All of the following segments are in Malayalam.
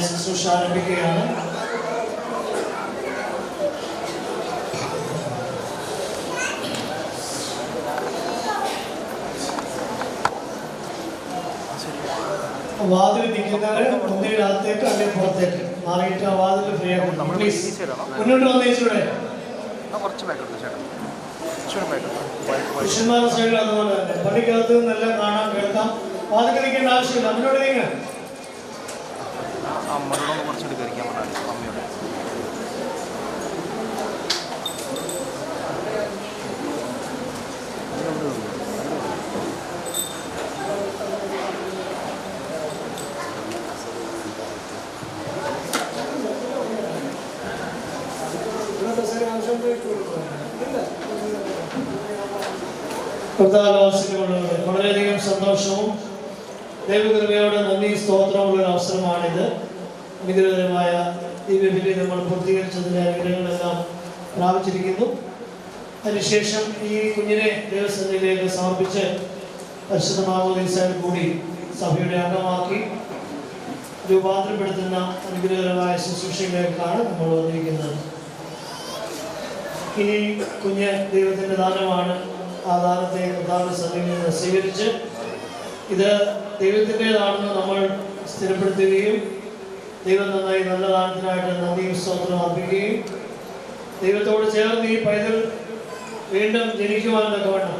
ശുശ്രൂഷ ആരംഭിക്കുകയാണ്. വാതിൽ നിൽക്കുന്നവര് ഒന്നിനകത്തേക്ക് അല്ലെങ്കിൽ പുറത്തേക്ക് മാറിയിട്ട് ആ വാതിൽ ഫ്രീ ആക്കും. മുന്നോട്ട് വന്നേച്ചൂടെ പുരുഷന്മാരുടെ സൈഡിൽ അതുപോലെ തന്നെ പള്ളിക്കകത്ത് നിന്നെല്ലാം കാണാൻ കേൾക്കാം. വാതിൽ നിൽക്കേണ്ട ആവശ്യമില്ല. മുന്നോട്ട് നീങ്ങ. അമ്മയോടൊന്ന് കുറച്ചുകൂടി കയറിക്കാൻ പറഞ്ഞാൽ അമ്മയോട് വളരെയധികം സന്തോഷവും ദൈവകൃപയോട് നന്ദി സ്തോത്രമുള്ള ഒരു അവസരമാണിത്. അനുഗ്രഹകരമായ ദിവ്യബലി നമ്മൾ പൂർത്തീകരിച്ചതിൻ്റെ അനുഗ്രഹങ്ങളെല്ലാം പ്രാപിച്ചിരിക്കുന്നു. അതിനുശേഷം ഈ കുഞ്ഞിനെ ദേവസന്നിധിയിലേക്ക് സമർപ്പിച്ച് പരിശുദ്ധ മാമോദീസയിൽ കൂടി സഭയുടെ അംഗമാക്കി രൂപാന്തരപ്പെടുത്തുന്ന അനുഗ്രഹകരമായ ശുശ്രൂഷയിലേക്കാണ് നമ്മൾ വന്നിരിക്കുന്നത്. ഈ കുഞ്ഞ് ദൈവത്തിൻ്റെ ദാനമാണ്. ആ ദാനത്തെ കർത്താവിന്റെ സന്നിധിയിൽ നിന്ന് സ്വീകരിച്ച് ഇത് ദൈവത്തിൻ്റെതാണെന്ന് നമ്മൾ സ്ഥിരപ്പെടുത്തുകയും ദൈവം നന്നായി നല്ല ദാനത്തിനായിട്ട് നന്ദിയും സ്തോത്രം അർപ്പിക്കുകയും ദൈവത്തോട് ചേർന്ന് ഈ പൈതൽ വീണ്ടും ജനിക്കുവാനൊക്കെ വേണം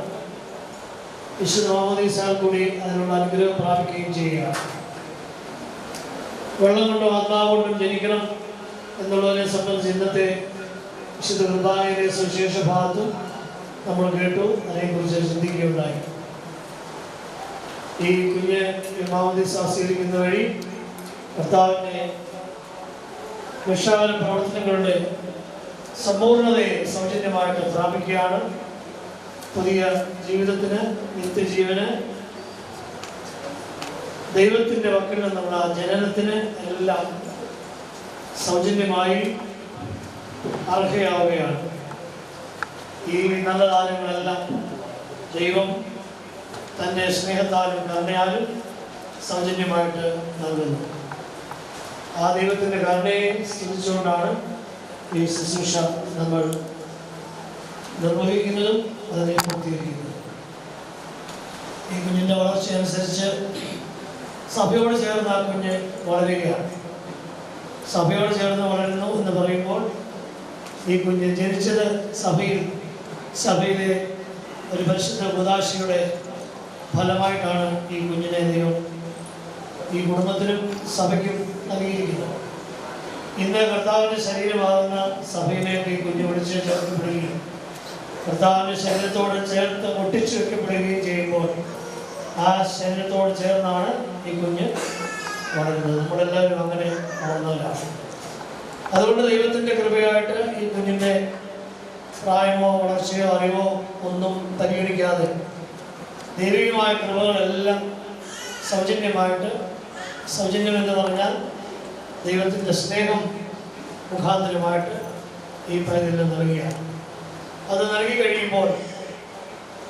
വിശുദ്ധ മാമോദീസയിൽ കൂടി അതിനുള്ള അനുഗ്രഹം പ്രാപിക്കുകയും ചെയ്യുക. വെള്ളം കൊണ്ടും ആത്മാവ് കൊണ്ടും ജനിക്കണം എന്നുള്ളതിനെ സംബന്ധിച്ച് ഇന്നത്തെ വിശുദ്ധ കുർബാനയിലെ സുവിശേഷ ഭാഗത്തും നമ്മൾ കേട്ടു. അതിനെക്കുറിച്ച് ചിന്തിക്കുകയുണ്ടായി. ഈ കുഞ്ഞ് മാമോദീസ സ്വീകരിക്കുന്ന വഴി കർത്താവിൻ്റെ രക്ഷാകര പ്രവർത്തനങ്ങളുടെ സമ്പൂർണതയെ സൗജന്യമായിട്ട് പ്രാപിക്കുകയാണ്. പുതിയ ജീവിതത്തിന്, നിത്യജീവന്, ദൈവത്തിൻ്റെ വക്കിൽ നിന്നുള്ള ജനനത്തിന് എല്ലാം സൗജന്യമായി അർഹയാവുകയാണ്. ഈ നല്ല ദാനങ്ങളെല്ലാം ദൈവം തൻ്റെ സ്നേഹത്താലും കരുണയാലും സൗജന്യമായിട്ട് നൽകുന്നു. ആ ദൈവത്തിൻ്റെ കരുണയെ സ്തുതിച്ചുകൊണ്ടാണ് ഈ ശുശ്രൂഷ നമ്മൾ നിർവഹിക്കുന്നതും അതിനെ പൂർത്തീകരിക്കുന്നതും. ഈ കുഞ്ഞിൻ്റെ വളർച്ചയനുസരിച്ച് സഭയോട് ചേർന്ന് ആ കുഞ്ഞ് വളരുകയാണ്. സഭയോട് ചേർന്ന് വളരുന്നു എന്ന് പറയുമ്പോൾ ഈ കുഞ്ഞ് ജനിച്ചത് സഭയിലെ ഒരു പരിശുദ്ധ ഉദാശിയുടെ ഫലമായിട്ടാണ് ഈ കുഞ്ഞിനെ ദൈവം ഈ കുടുംബത്തിനും സഭയ്ക്കും നൽകിയിരിക്കുന്നത്. ഇന്ന് കർത്താവിൻ്റെ ശരീരമാകുന്ന സഭയിലേക്ക് ഈ കുഞ്ഞ് വിളിച്ച് ചേർക്കപ്പെടുകയും കർത്താവിൻ്റെ ശരീരത്തോട് ചേർത്ത് ഒട്ടിച്ചു വെക്കപ്പെടുകയും ചെയ്യുമ്പോൾ ആ ശരീരത്തോട് ചേർന്നാണ് ഈ കുഞ്ഞ് വളരുന്നത്. നമ്മളെല്ലാവരും അങ്ങനെ വളർന്നവരാണ്. അതുകൊണ്ട് ദൈവത്തിൻ്റെ കൃപയായിട്ട് ഈ കുഞ്ഞിൻ്റെ പ്രായമോ വളർച്ചയോ അറിവോ ഒന്നും പരിഗണിക്കാതെ ദൈവികമായ കൃപകളെല്ലാം സൗജന്യമായിട്ട്, സൗജന്യമെന്ന് പറഞ്ഞാൽ ദൈവത്തിൻ്റെ സ്നേഹം മുഖാന്തരമായിട്ട് ഈ പൈതലിന് നൽകുകയാണ്. അത് നൽകി കഴിയുമ്പോൾ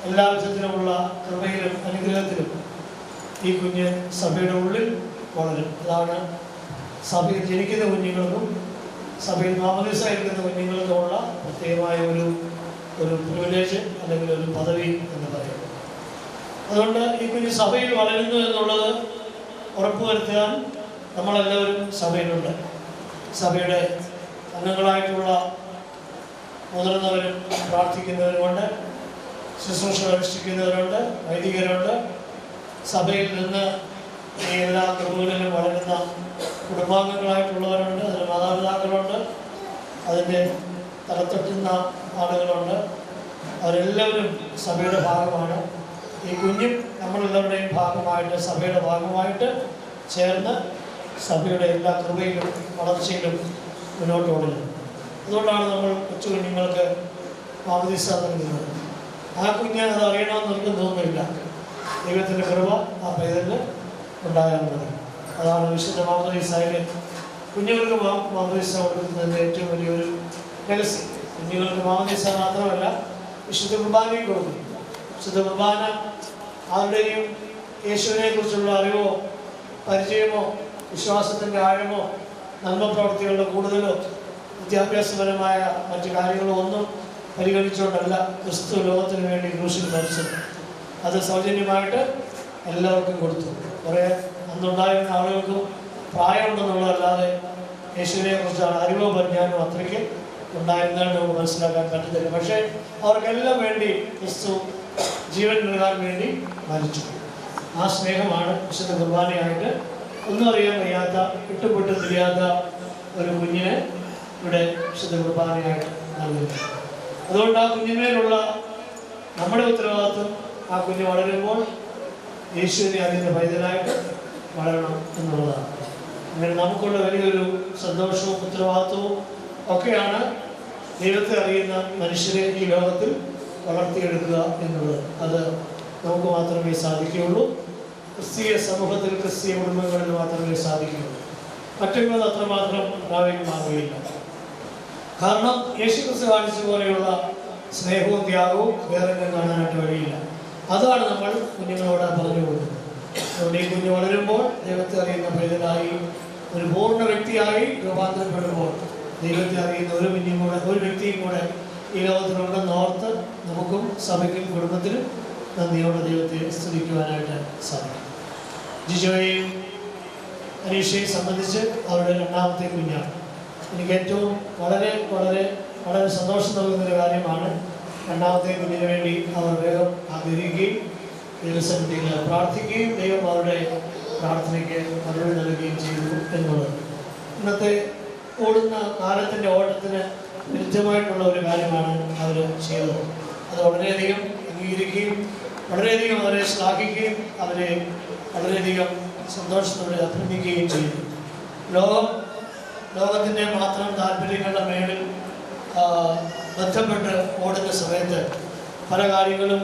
എല്ലാ വിധത്തിലുമുള്ള കൃപയിലും അനുഗ്രഹത്തിലും ഈ കുഞ്ഞ് സഭയുടെ ഉള്ളിൽ വളരും. അതാണ് സഭയിൽ ജനിക്കുന്ന കുഞ്ഞുങ്ങൾക്കും സഭയിൽ മാമോദീസായിരിക്കുന്ന കുഞ്ഞുങ്ങൾക്കുമുള്ള പ്രത്യേകമായ ഒരു പ്രിവിലേജ് അല്ലെങ്കിൽ ഒരു പദവി എന്ന് പറയുന്നത്. അതുകൊണ്ട് ഈ കുഞ്ഞ് സഭയിൽ വളരുന്നു എന്നുള്ളത് ഉറപ്പുവരുത്താൻ നമ്മളെല്ലാവരും സഭയിലുണ്ട്. സഭയുടെ അംഗങ്ങളായിട്ടുള്ള മുതിർന്നവരും പ്രാർത്ഥിക്കുന്നവരുമുണ്ട്, ശുശ്രൂഷ അനുഷ്ഠിക്കുന്നവരുണ്ട്, വൈദികരുണ്ട്. സഭയിൽ നിന്ന് ഈ എല്ലാ കൃപകളിലും വളരുന്ന കുടുംബാംഗങ്ങളായിട്ടുള്ളവരുണ്ട്, അതിന് മാതാപിതാക്കളുണ്ട്, അതിൻ്റെ തലത്തൊട്ടുന്ന ആളുകളുണ്ട്. അവരെല്ലാവരും സഭയുടെ ഭാഗമാണ്. ഈ കുഞ്ഞും നമ്മളെല്ലാവരുടെയും ഭാഗമായിട്ട്, സഭയുടെ ഭാഗമായിട്ട് ചേർന്ന് സഭയുടെ എല്ലാ കൃപയിലും വളർച്ചയിലും മുന്നോട്ട് ഓടുന്നത്. അതുകൊണ്ടാണ് നമ്മൾ കൊച്ചു കുഞ്ഞുങ്ങൾക്ക് മാമോദീസ നൽകുന്നത്. ആ കുഞ്ഞ് അത് അറിയണമെന്ന് നിർബന്ധമൊന്നുമില്ല. ദൈവത്തിൻ്റെ കൃപ ആ പൈതലിന് ഉണ്ടായാൽ മതി. അതാണ് വിശുദ്ധ മാമോദീസയിൽ കുഞ്ഞുങ്ങൾക്ക് മാമോദീസ കൊടുക്കുന്നതിൻ്റെ ഏറ്റവും വലിയൊരു രഹസ്യം. കുഞ്ഞുങ്ങൾക്ക് മാമോദീസ മാത്രമല്ല, വിശുദ്ധ കുർബാനയും കൊടുക്കും. വിശുദ്ധ കുർബാന ആരുടെയും യേശുവിനെ കുറിച്ചുള്ള അറിവോ പരിചയമോ വിശ്വാസത്തിൻ്റെ ആഴമോ നന്മ പ്രവർത്തികളുടെ കൂടുതലോ വിദ്യാഭ്യാസപരമായ മറ്റു കാര്യങ്ങളോ ഒന്നും പരിഗണിച്ചുകൊണ്ടല്ല ക്രിസ്തു ലോകത്തിന് വേണ്ടി ക്രൂശിൽ മരിച്ചത്. അത് സൗജന്യമായിട്ട് എല്ലാവർക്കും കൊടുത്തു. കുറേ അന്നുണ്ടായിരുന്ന ആളുകൾക്കും പ്രായമുണ്ടെന്നുള്ളതല്ലാതെ യേശുവിനെ കുറിച്ചാണ് അറിവോ പരിജ്ഞാനോ അത്രയ്ക്ക് ഉണ്ടായിരുന്നതെന്ന് നമുക്ക് മനസ്സിലാക്കാൻ പറ്റത്തില്ല. പക്ഷേ അവർക്കെല്ലാം വേണ്ടി ക്രിസ്തു ജീവൻ നൽകാൻ വേണ്ടി മരിച്ചു. ആ സ്നേഹമാണ് വിശുദ്ധ കുർബാനയായിട്ട് ഒന്നും അറിയാൻ വയ്യാത്ത, ഇട്ടുപെട്ട് തിരിയാത്ത ഒരു കുഞ്ഞിനെ ഇവിടെ വിശുദ്ധ കുർബാനയായിട്ട് നൽകുന്നു. അതുകൊണ്ട് ആ കുഞ്ഞിന്മേലുള്ള നമ്മുടെ ഉത്തരവാദിത്വം ആ കുഞ്ഞ് വളരുമ്പോൾ യേശുവിനെ അതിൻ്റെ പൈതലായിട്ട് വളരണം എന്നുള്ളതാണ്. അങ്ങനെ നമുക്കുള്ള വലിയൊരു സന്തോഷവും ഉത്തരവാദിത്വവും ഒക്കെയാണ് ദൈവത്തെ അറിയുന്ന മനുഷ്യരെ ഈ ലോകത്തിൽ വളർത്തിയെടുക്കുക എന്നുള്ളത്. അത് നമുക്ക് മാത്രമേ സാധിക്കുകയുള്ളൂ. ക്രിസ്തീയ സമൂഹത്തിൽ, ക്രിസ്തീയ കുടുംബങ്ങളിൽ മാത്രമേ സാധിക്കുകയുള്ളൂ. മറ്റുള്ളത് അത്രമാത്രം പ്രായോഗികമാകുകയില്ല. കാരണം യേശു ക്രിസ്തു കാണിച്ച പോലെയുള്ള സ്നേഹവും ത്യാഗവും വേറെ കാണാനായിട്ട് വഴിയില്ല. അതാണ് നമ്മൾ കുഞ്ഞുങ്ങളോട് പറഞ്ഞു കൊടുക്കുന്നത്. അതുകൊണ്ട് ഈ കുഞ്ഞ് വളരുമ്പോൾ ദൈവത്തെ അറിയുന്ന പൈതലായി ഒരു പൂർണ്ണ വ്യക്തിയായി രൂപാന്തരപ്പെടുമ്പോൾ ദൈവത്തെ അറിയുന്ന ഒരു വ്യക്തിയും കൂടെ ഈ ലോകത്തിലുണ്ടെന്ന് ഓർത്ത് നമുക്കും സഭയ്ക്കും കുടുംബത്തിനും നന്ദിയോടെ ദൈവത്തെ സ്തുതിക്കുവാനായിട്ട് സാധിക്കും. ജിജോയെയും അനീഷയെയും സംബന്ധിച്ച് അവരുടെ രണ്ടാമത്തെ കുഞ്ഞാണ്. എനിക്ക് ഏറ്റവും വളരെ വളരെ വളരെ സന്തോഷം നൽകുന്നൊരു കാര്യമാണ് രണ്ടാമത്തെ കുഞ്ഞിന് വേണ്ടി അവർ വേഗം ആഗ്രഹിക്കുകയും ദൈവസന്നിധിയിൽ പ്രാർത്ഥിക്കുകയും ദൈവം അവരുടെ പ്രാർത്ഥനയ്ക്ക് മറുപടി നൽകുകയും ചെയ്തു എന്നുള്ളത്. ഇന്നത്തെ ഓടുന്ന കാലത്തിൻ്റെ ഓട്ടത്തിന് വിരുദ്ധമായിട്ടുള്ള ഒരു കാര്യമാണ് അവർ ചെയ്തത്. അത് വളരെയധികം അംഗീകരിക്കുകയും വളരെയധികം അവരെ ശ്ലാഘിക്കുകയും അവരെ വളരെയധികം സന്തോഷത്തോടെ അഭിനന്ദിക്കുകയും ചെയ്തു. ലോകത്തിൻ്റെ മാത്രം താല്പര്യങ്ങളുടെ മേളിൽ ബന്ധപ്പെട്ട് ഓടുന്ന സമയത്ത് പല കാര്യങ്ങളും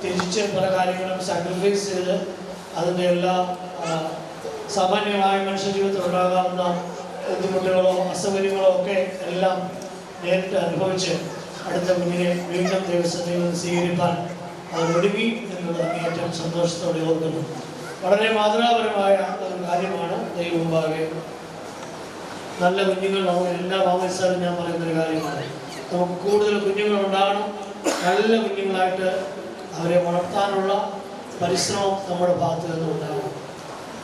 ത്യജിച്ച്, പല കാര്യങ്ങളും സാക്രിഫൈസ് ചെയ്ത് അതിൻ്റെ എല്ലാ സാമാന്യമായ മനുഷ്യ ജീവിതത്തിൽ ഉണ്ടാകാവുന്ന ബുദ്ധിമുട്ടുകളോ അസൗകര്യങ്ങളോ ഒക്കെ എല്ലാം നേരിട്ട് അനുഭവിച്ച് അടുത്ത കുഞ്ഞിനെ വീണ്ടും ദൈവസന്നിധിയിൽ സ്വീകരിക്കാൻ അവർ ഒരുങ്ങി എന്നുള്ളത് ഏറ്റവും സന്തോഷത്തോടെ ഓർക്കുന്നു. വളരെ മാതൃകാപരമായ ഒരു കാര്യമാണ് ദൈവം മുമ്പാകെ. നല്ല കുഞ്ഞുങ്ങൾ നമുക്ക് എല്ലാ മാമോദീസയിലും ഞാൻ പറയുന്നൊരു കാര്യമാണ്. നമുക്ക് കൂടുതൽ കുഞ്ഞുങ്ങൾ ഉണ്ടാകണം. നല്ല കുഞ്ഞുങ്ങളായിട്ട് അവരെ വളർത്താനുള്ള പരിശ്രമം നമ്മുടെ ഭാഗത്ത് നിന്ന് ഉണ്ടാകണം.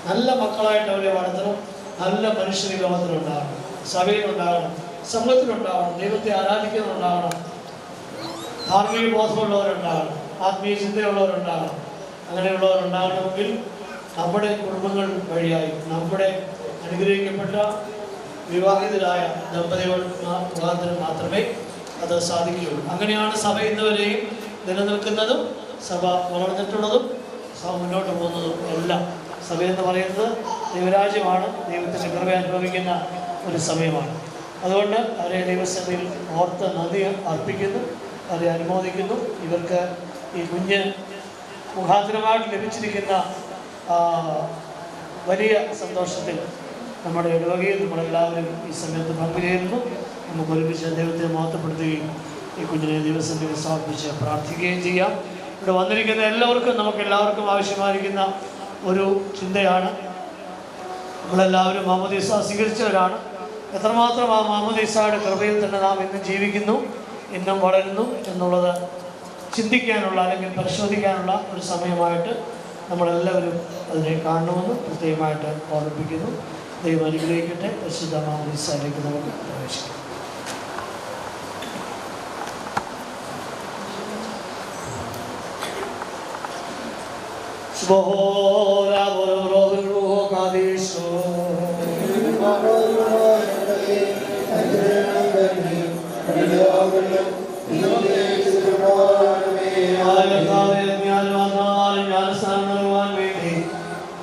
നല്ല മക്കളായിട്ട് അവരെ വളർത്തണം. നല്ല മനുഷ്യർ ലോകത്തിലുണ്ടാകണം, സഭയിലുണ്ടാകണം, സമൂഹത്തിലുണ്ടാകണം, ദൈവത്തെ ആരാധിക്കുന്നുണ്ടാകണം, ധാർമ്മിക ബോധമുള്ളവരുണ്ടാകണം, ആത്മീയ ചിന്തയുള്ളവരുണ്ടാകണം. അങ്ങനെയുള്ളവരുണ്ടാകണമെങ്കിൽ നമ്മുടെ കുടുംബങ്ങൾ വഴിയായി നമ്മുടെ അനുഗ്രഹിക്കപ്പെട്ട വിവാഹിതരായ ദമ്പതികൾ മുഖാന്തരം മാത്രമേ അത് സാധിക്കുകയുള്ളൂ. അങ്ങനെയാണ് സഭ ഇന്നുവരെയും നിലനിൽക്കുന്നതും സഭ വളർന്നിട്ടുള്ളതും സഭ മുന്നോട്ട് പോകുന്നതും എല്ലാം. സഭയെന്ന് പറയുന്നത് ദൈവരാജ്യമാണ്, ദൈവത്തിൻ്റെ കൃപ അനുഭവിക്കുന്ന ഒരു സമയമാണ്. അതുകൊണ്ട് അവരെ ദൈവസഭയിൽ ഓർത്ത് നന്ദി അർപ്പിക്കുന്നു, അവരെ അനുമോദിക്കുന്നു. ഇവർക്ക് ഈ കുഞ്ഞ് മുഖാന്തരമായിട്ട് ലഭിച്ചിരിക്കുന്ന വലിയ സന്തോഷത്തിൽ നമ്മുടെ ഇടവകയിൽ നമ്മളെല്ലാവരും ഈ സമയത്ത് പങ്കുചേരുന്നു. നമുക്ക് ഒരുമിച്ച് ദൈവത്തെ മഹത്വപ്പെടുത്തുകയും ഈ കുഞ്ഞിനെ ദൈവസഭയിൽ സമർപ്പിച്ച് പ്രാർത്ഥിക്കുകയും ചെയ്യാം. ഇവിടെ വന്നിരിക്കുന്ന നമുക്കെല്ലാവർക്കും ആവശ്യമായിരിക്കുന്ന ഒരു ചിന്തയാണ്. നമ്മളെല്ലാവരും മാമോദീസ സ്വീകരിച്ചവരാണ്. എത്രമാത്രം ആ മാമോദീസയുടെ കൃപയിൽ തന്നെ നാം ഇന്നും ജീവിക്കുന്നു, ഇന്നും വളരുന്നു എന്നുള്ളത് ചിന്തിക്കാനുള്ള അല്ലെങ്കിൽ പരിശോധിക്കാനുള്ള ഒരു സമയമായിട്ട് നമ്മളെല്ലാവരും അതിനെ കാണണമെന്ന് പ്രത്യേകമായിട്ട് ഓർമ്മിപ്പിക്കുന്നു. ദൈവം അനുഗ്രഹിക്കട്ടെ. പരിശുദ്ധ മാമോദീസയിലേക്ക് നമുക്ക് പ്രവേശിക്കാം.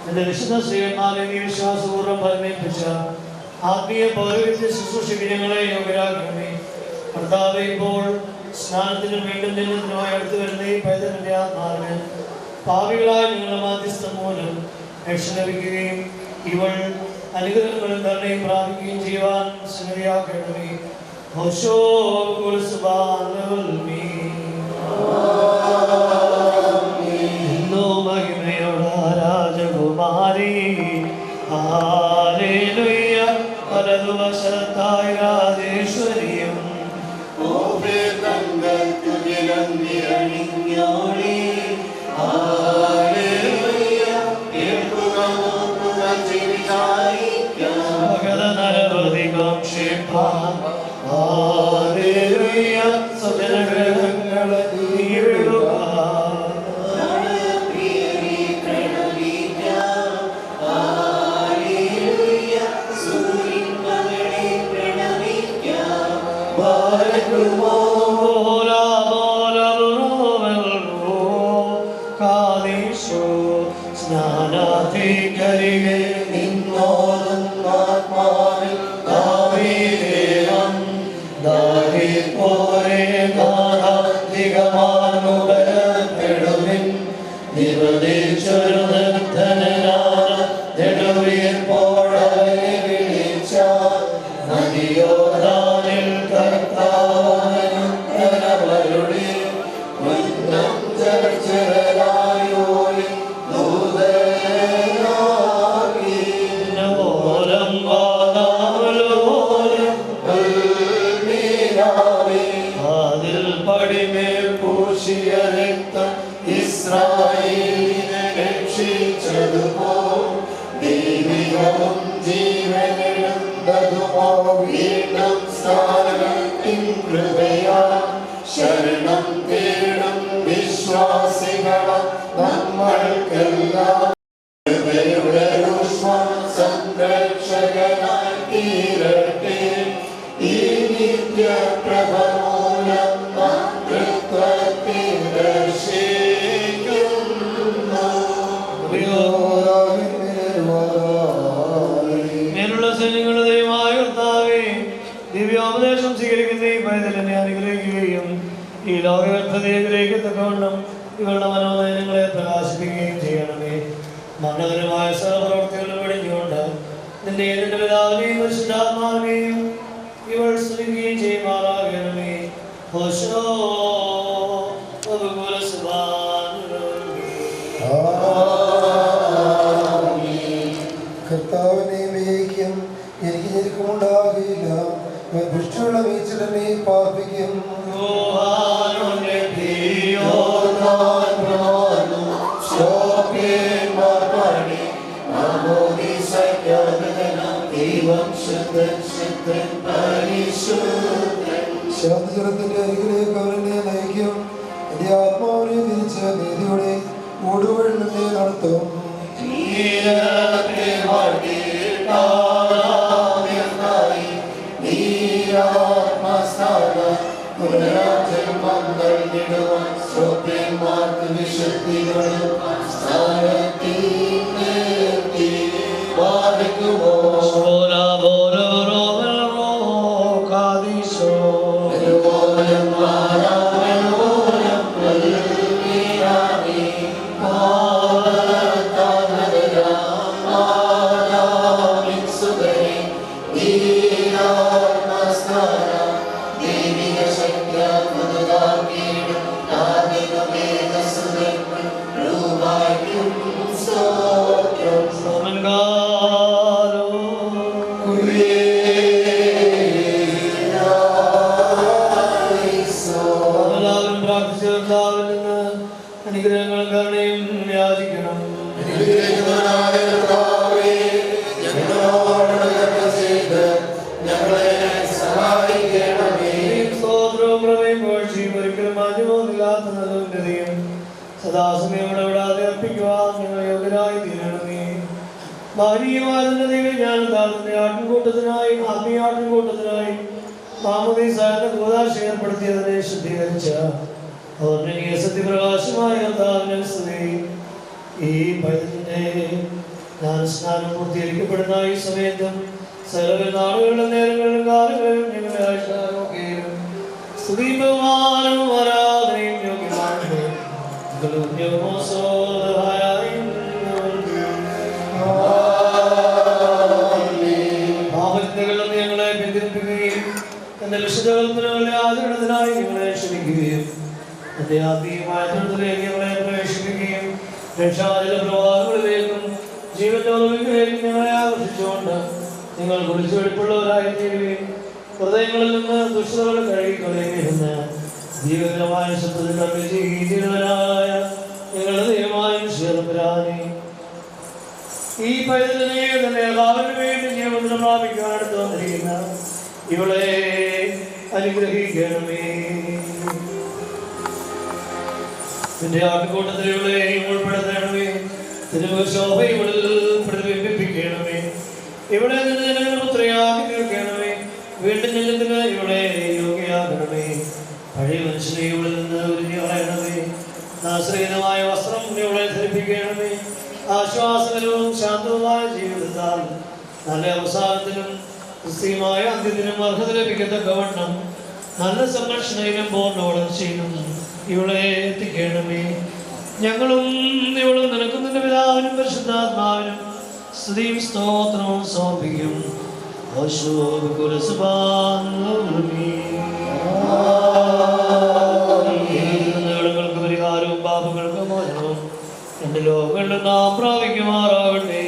എന്റെ വിശുദ്ധ ശ്രീയന്മാരെ നീ വിശ്വാസപൂർവ്വം ഫലമേൽപ്പിച്ച ആത്മീയ പൗരോഹിത്യ ശുശ്രൂഷയ്ക്ക് ഞങ്ങളെ യോഗ്യരാക്കണമേ. കർത്താവേ, ഇപ്പോൾ സ്നാനത്തിനും വീണ്ടും ജന്മത്തിനുമായി അടുത്തു വരുന്ന ഈ പൈതലിന്റെ ആത്മാവിന് പാപികളായ ഞങ്ങളുടെ മാധ്യസ്ഥം മൂലം രക്ഷ ലഭിക്കുകയും ഇവൾ അനുഗ്രഹങ്ങളും കരുണയും പ്രാപിക്കുകയും ചെയ്യുവാൻ ശരിയാക്കണമേ. മഹിമയോട രാജകുമാരി ഹല്ലേലൂയ. വലതുവശത്തായി രാജേശ്വരിയും നരവധികം ക്ഷേപ്പാൻ സജനഗ്രഹങ്ങളെ നീവിടുക. സ്നാനാധികരികെ നിന്നോരും ആത്മാവിൽ ദാവീദേവം ദാഹിപ്പോരെ നാധികമാനുകരപ്പെടുവിൻ. നിവദിച്ചൊരു നിർധനനാന നെടുവീർപ്പോഴവനെ വിളിച്ച നദിയോദാനിൽ കർത്താവനുത്തരവരുളി. ഉന്നം ചർച്ചരായോളി ദൂതനാകി ഓലം വാദാലോലം അതിൽ പടിമേൽ പൂശിയ രക്തം ഇസ്രായേലിനെ രക്ഷിച്ചതുപോൽ ദൈവികവും ജീവനെഴുന്നതുമോ വീണ്ടും സ്ഥാനത്തിൻ കൃപയാ ശരണം തേടും വിശ്വാസികളെ നമ്മൾക്കെല്ലാം സംരക്ഷകനായി തീരട്ടെ. ഈ നിത്യപ്രഭമൂലം തൃത്വത്തെ ദർശിക്കുന്നു. മേലുള്ള സൈന്യങ്ങളുടെ ദൈവമായ കർത്താവേ, ദിവ്യോപദേശം സ്വീകരിക്കുന്ന ഈ പൈതലിനെ അനുഗ്രഹിക്കുകയും ഈ ലോകവ്യർത്ഥതയെ ഗ്രഹിക്കത്തക്കവണ്ണം ഇവരുടെ മനോനയനങ്ങളെ പ്രകാശിപ്പിക്കുകയും ചെയ്യണമേ. മനോഹരമായ സഹപ്രവർത്തികളിൽ വെടിഞ്ഞുകൊണ്ട് നിന്റെ ഏതിന്റെ പിതാവിനെയും പരിശുദ്ധാത്മാവിനെയും ഇവൾ സ്തുതിക്കുകയും ചെയ്യുമാറാകണമേ. കർത്താവിനെ വേഗം എനിക്ക് ഞെരുക്കമുണ്ടാകില്ല. ദുഷ്ടമുള്ള വീച്ചിലെന്നെ പാർപ്പിക്കും. ശാന്തജലത്തിന്റെ അരികിലേക്ക് അവരെന്നെ നയിക്കും. എന്റെ ആത്മാവിനെ തിരിച്ച് നീതിയുടെ ഊടുവഴിൽ നിന്നെ നടത്തും. പുനരാജന്മങ്ങൾ വിടുവാൻ ശ്രോത്യന്മാർക്ക് വിശുദ്ധ അനുഗ്രഹങ്ങളും കരുണയും യാചിക്കണം. സ്തോത്രവും കൃപയും പുകഴ്ചയും ഒരിക്കലും മാഞ്ഞുപോകുന്നില്ലാത്ത നല്ലതിയും സദാസമയം ഇടപെടാതെ അർപ്പിക്കുവാൻ ഞങ്ങൾ യോഗ്യരായി തീരണമേ. ഭാര്യയുമാതിന്റെ ദൈവം ഞാൻ ആട്ടിൻകൂട്ടത്തിനായി ആത്മീയാട്ടിൻകൂട്ടത്തിനായി മാമോദീസായുടെ കൂദാശ ഏർപ്പെടുത്തിയതിനെ ശുദ്ധീകരിച്ച അവരുടെ സത്യപ്രകാശമായ ഈ പൈതലിന്റെ സ്നാനം പൂർത്തീകരിക്കപ്പെടുന്ന ഈ സമയത്തും സകല നാളുകളിലും നേരങ്ങളിലും കാലങ്ങളിലും ഞങ്ങളെ ആശ്വാസവും സ്തുതിയും ബഹുമാനവും ആരാധനയും യോഗ്യമാണ്. പാപത്തികളിൽ ഞങ്ങളെ പിന്തിരിപ്പിക്കുകയും എന്റെ വിശുദ്ധകൽപ്പനകളുടെ ആചരണത്തിനായി ഞങ്ങളെ ക്ഷണിക്കുകയും എന്റെ ആത്മീയമായ തൊഴിലേക്ക് ഞങ്ങളെ പ്രവേശിപ്പിക്കുകയും രക്ഷാചര പ്രവാഹങ്ങളിലേക്കും ജീവന്റെ ഉറവിലേക്കും ഞങ്ങളെ ആകർഷിച്ചുകൊണ്ട് നിങ്ങൾ കുറിച്ച് വെടിപ്പുള്ളവരായി തീരുകയും ഹൃദയങ്ങളിൽ നിന്ന് ദുഷ്ടതകൾ കഴുകിക്കളയുകയെന്ന് ജീവകരമായ ശബ്ദത്തിൽ അഭിജീവിതരായ ഞങ്ങളുടെ ദൈവമായും ശേർപ്പരാനെ ഈ പൈതലിനെ തന്നെ എല്ലാവരും വേണ്ടി ജീവനം പ്രാപിക്കാൻ അടുത്ത് വന്നിരിക്കുന്ന ഇവളെ അനുഗ്രഹിക്കണമേ. നിന്റെ ആട്ടുകൂട്ടത്തിൽ ഇവളെ ഉൾപ്പെടുത്തണമേ. തിരുശോഭ ഇവളിൽ പ്രതിബിംബിപ്പിക്കണമേ. ഇവിടെ നിന്ന് ജനങ്ങൾ പുത്രയാക്കി തീർക്കണമേ. വീണ്ടും ജനത്തിന് ഇവളെ യോഗ്യയാകണമേ. പഴയ മനുഷ്യനെ ഇവളിൽ നിന്ന് ഉരിഞ്ഞു കളയണമേ. ആശ്രയമായ വസ്ത്രം ഇവളെ ധരിപ്പിക്കണമേ. ആശ്വാസകരവും ശാന്തവുമായ ജീവിതത്താൽ നല്ല അവസാനത്തിനും ക്രിസ്തീയമായ അന്ത്യത്തിനും അർഹത ലഭിക്കത്തക്കവണ്ണം നല്ല സംരക്ഷണയിലും പൂർണ്ണ വളർച്ചയിലും ഇവളെ എത്തിക്കണമേ. ഞങ്ങളും ഇവളും നിനക്കും നിന്റെ പിതാവിനും പരിശുദ്ധാത്മാവിനും സ്തുതിയും സ്തോത്രവും സമർപ്പിക്കും. ങ്ങൾക്ക് പരിഹാരവും പാപങ്ങൾക്ക് മോചനവും എന്റെ ലോകങ്ങളിൽ നാം പ്രാപിക്കുമാറാകട്ടെ.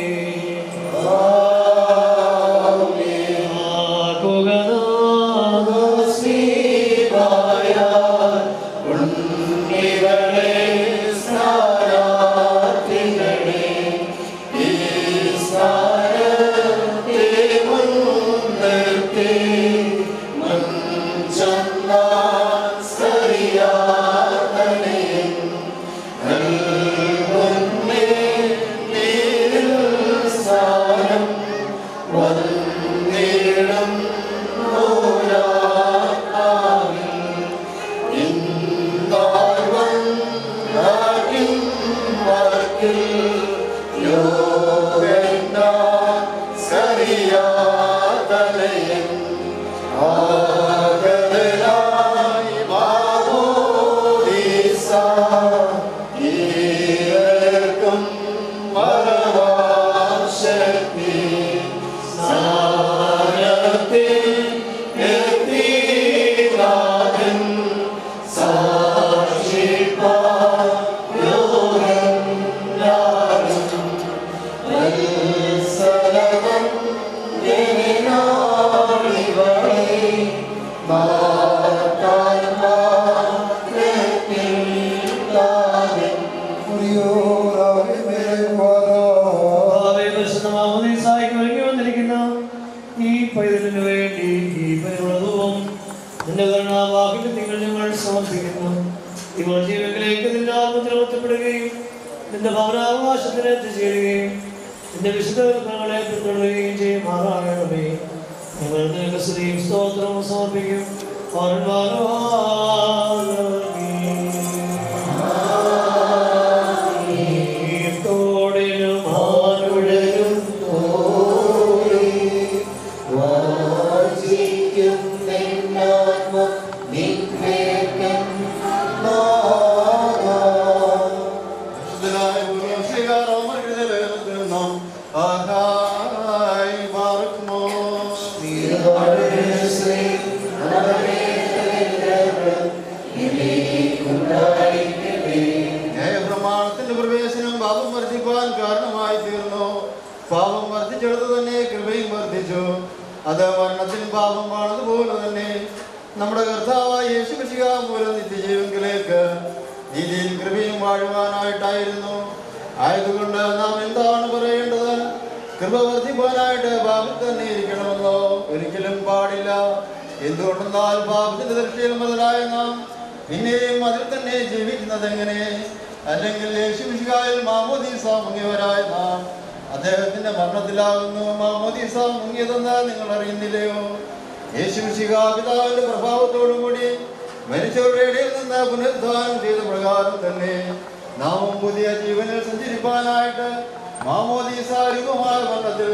ഈ പൈതലിനു വേണ്ടി ഈ പരിവളവും നിന്റെ കരുണാവാക്കിന് നിങ്ങൾ ഞങ്ങൾ സമർപ്പിക്കുന്നു. ഇവൾ ജീവനിലേക്ക് നിന്റെ ആത്മത്തിൽ ഒറ്റപ്പെടുകയും നിന്റെ ഭവനാവകാശത്തിന് എത്തിച്ചേരുകയും നിന്റെ വിശുദ്ധങ്ങളെ പിന്തുടരുകയും ചെയ്യുമാറാകണമേ. ഞങ്ങൾ നിനക്ക് സ്തുതിയും സ്തോത്രവും സമർപ്പിക്കും. ന്യായപ്രമാണത്തിന്റെ പ്രവേശനം പാപം വർദ്ധിക്കുവാൻ കാരണമായി തീർന്നു. പാപം വർദ്ധിച്ചെടുത്തു തന്നെ കൃപയും വർദ്ധിച്ചു. അത് മരണത്തിന് പാപമാണതുപോലെ തന്നെ നമ്മുടെ കർത്താവായ യേശുമിശിഹ മൂലം നിത്യജീവങ്കിലേക്ക് നീതിയും കൃപയും വാഴുവാനായിട്ടായിരുന്നു. ആയതുകൊണ്ട് നാം എന്താണ് പറയേണ്ടത്? കൃപ വർദ്ധിക്കുവാനായിട്ട് പാപത്തിൽ തന്നെ ഇരിക്കണമെന്നോ? ഒരിക്കലും പാടില്ല. എന്തുകൊണ്ടെന്നാൽ പാപത്തിന്റെ ദൃഷ്ടിയിൽ മുതലായ നാം പിന്നെയും അതിൽ തന്നെ ജീവിക്കുന്നത് എങ്ങനെ? അല്ലെങ്കിൽ യേശുമിശിഹായിൽ മാമോദീസ മുങ്ങിയവരായ നാം അദ്ദേഹത്തിന്റെ മരണത്തിലാകുന്നു മാമോദീസ മുങ്ങിയതെന്ന് നിങ്ങൾ അറിയുന്നില്ലയോ? യേശുമിശിഹ പിതാവിന്റെ പ്രഭാവത്തോടും കൂടി മരിച്ചവരുടെ ഇടയിൽ നിന്ന് പുനരുദ്ധാനം ചെയ്ത പ്രകാരം തന്നെ നാമും പുതിയ ജീവനിൽ സഞ്ചരിപ്പാനായിട്ട് മാമോദീസ രൂപമായ മരണത്തിൽ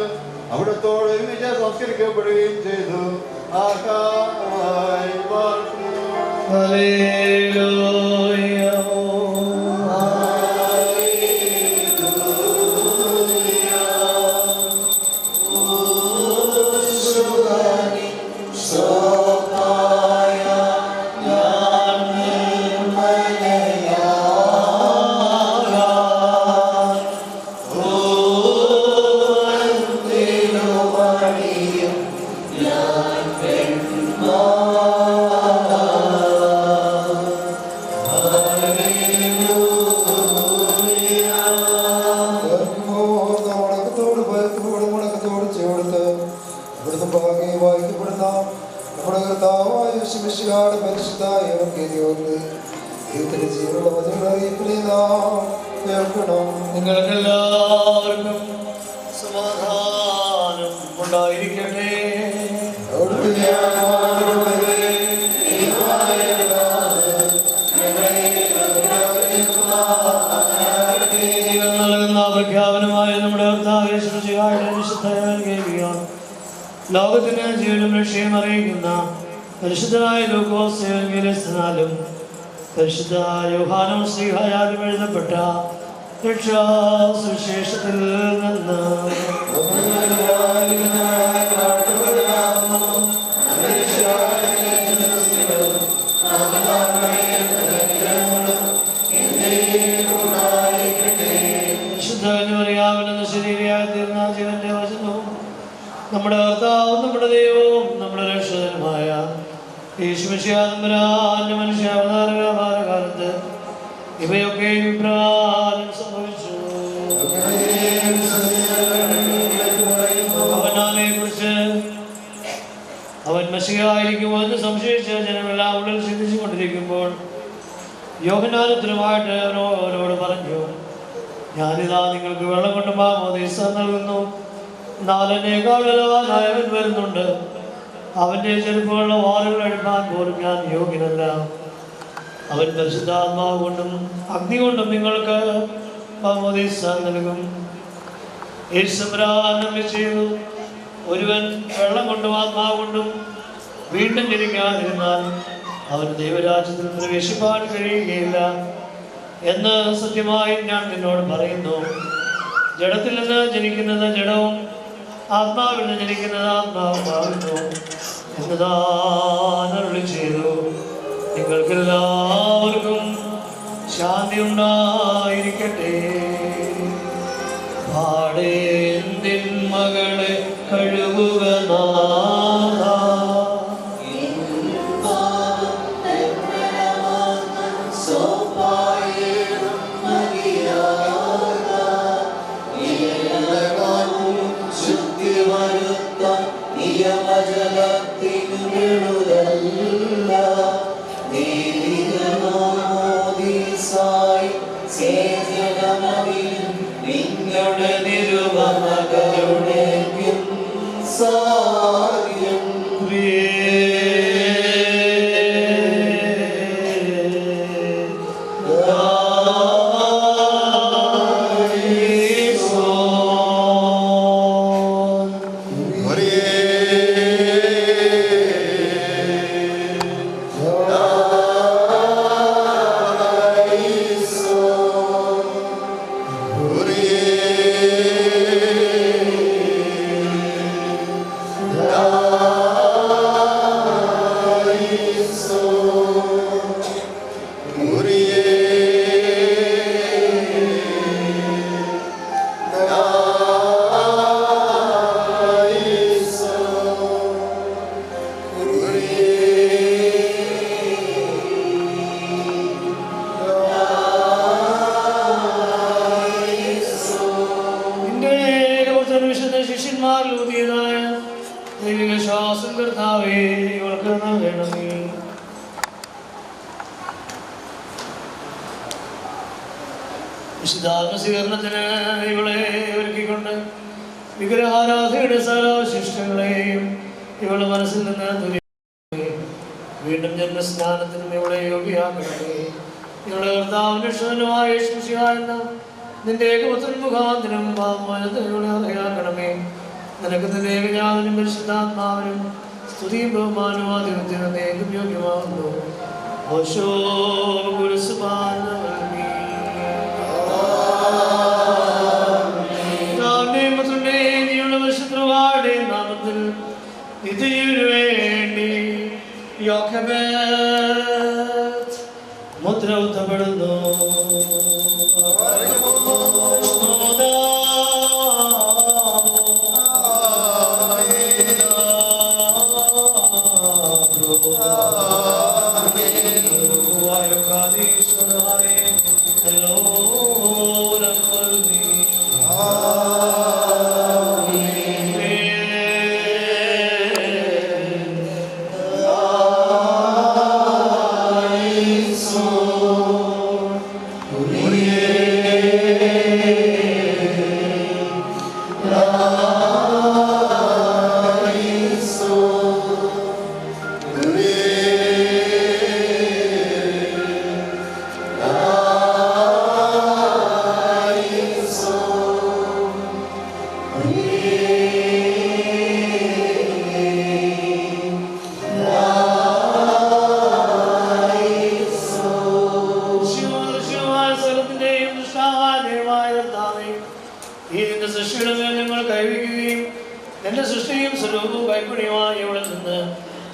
അവിടത്തോട് ഒരുമിച്ച് സംസ്കരിക്കപ്പെടുകയും ചെയ്തു. നിങ്ങൾക്കെല്ലാവർക്കും സമാധാനം ഉണ്ടായിരിക്കട്ടെ. നൽകുന്ന പ്രഖ്യാപനമായ നമ്മുടെ ലോകത്തിന് ജീവനും രക്ഷയും അറിയിക്കുന്ന പരിശുദ്ധനായ ലൂക്കോസ് എവങ്കേലിസ്തനാലും പരിശുദ്ധ യോഹാനും ശ്രീഹായാലും എഴുതപ്പെട്ട രക്ഷാസുവിശേഷത്തിൽ നിന്ന് പരിശുദ്ധമറിയാമെന്ന ശരീരയായി തീർന്ന ജീവന്റെ വചനവും നമ്മുടെ കർത്താവും നമ്മുടെ ദൈവവും നമ്മുടെ രക്ഷകനുമായ യേശുമിശിഹായുടെ മനുഷ്യാവതാരകാലത്ത് ഇവയൊക്കെ ഇപ്രകാരം സംഭവിച്ചു. അവനെ കുറിച്ച് അവൻ മശിഹായിരിക്കുമോ എന്ന് സംശയിച്ച് ജനമെല്ലാം ഉള്ളിൽ ചിന്തിച്ചു കൊണ്ടിരിക്കുമ്പോൾ യോഹന്നാനത്തിനുമായിട്ട് അവനോട് പറഞ്ഞു, ഞാനിതാ നിങ്ങൾക്ക് വെള്ളം കൊണ്ട് മാമോദീസ നൽകുന്നു. എന്നാൽ എന്നേക്കാൾ ബലവാനായവൻ വരുന്നുണ്ട്. അവൻ്റെ ചെരുപ്പുകളുടെ വാലുകൾ അഴിപ്പാൻ പോലും ഞാൻ യോഗ്യനല്ല. അവൻ പരിശുദ്ധാത്മാവ് കൊണ്ടും അഗ്നി കൊണ്ടും നിങ്ങൾക്ക് മാമോദീസ നൽകും. യേശുബ്രാഹ്മണൻ ചെയ്തു, ഒരുവൻ വെള്ളം കൊണ്ടും ആത്മാവ് കൊണ്ടും വീണ്ടും ജനിക്കാതിരുന്നാൽ അവന് ദൈവരാജ്യത്തിൽ പ്രവേശിപ്പാൻ കഴിയുകയില്ല എന്ന് സത്യമായി ഞാൻ നിന്നോട് പറയുന്നു. ജഡത്തിൽ നിന്ന് ജനിക്കുന്നത് ജഡവും ആത്മാവിൽ നിന്ന് ജനിക്കുന്നത് ആത്മാവുമാകുന്നു എന്ന് താൻ അരുളി ചെയ്തു. നിങ്ങൾക്കെല്ലാവർക്കും ശാന്തി ഉണ്ടായിരിക്കട്ടെ. പാടേന്തിൻ മകളെ കഴുകുക നാഥ, നിങ്ങളുടെ നിരുപമകളുടെ സാധ്യം കർത്താവേ ഇവൾക്ക് നൽകണമേ. വിശുദ്ധാത്മ സ്വീകരണത്തിന് ഇവളെ ഒരുക്കിക്കൊണ്ട് വിഗ്രഹാരാധനയുടെ സകലാവശിഷ്ടങ്ങളെയും ഇവളുടെ മനസ്സിൽ നിന്ന് ദൂരീകരിക്കണമേ. വീണ്ടും ജന്മസ്നാനത്തിനും ഇവളെ യോഗ്യയാക്കണമേ. ഇവളുടെ കർത്താവിന്റെ ക്ഷണനുമായ എന്ന നിന്റെ ഏകപുത്രൻ മുഖാന്തരം ഇവളെ അറിയാക്കണമേ. നിനക്ക് നിന്റെ ഏകജാതനും പരിശുദ്ധാത്മാവിനും സ്തുതിയും ബഹുമാനവും ആധിപത്യവും ഏകം യോഗ്യമാകുന്നു. നാമത്തിൽ നിത്യജീവന് വേണ്ടി മുദ്ര ഉത്തപ്പെടുന്നു.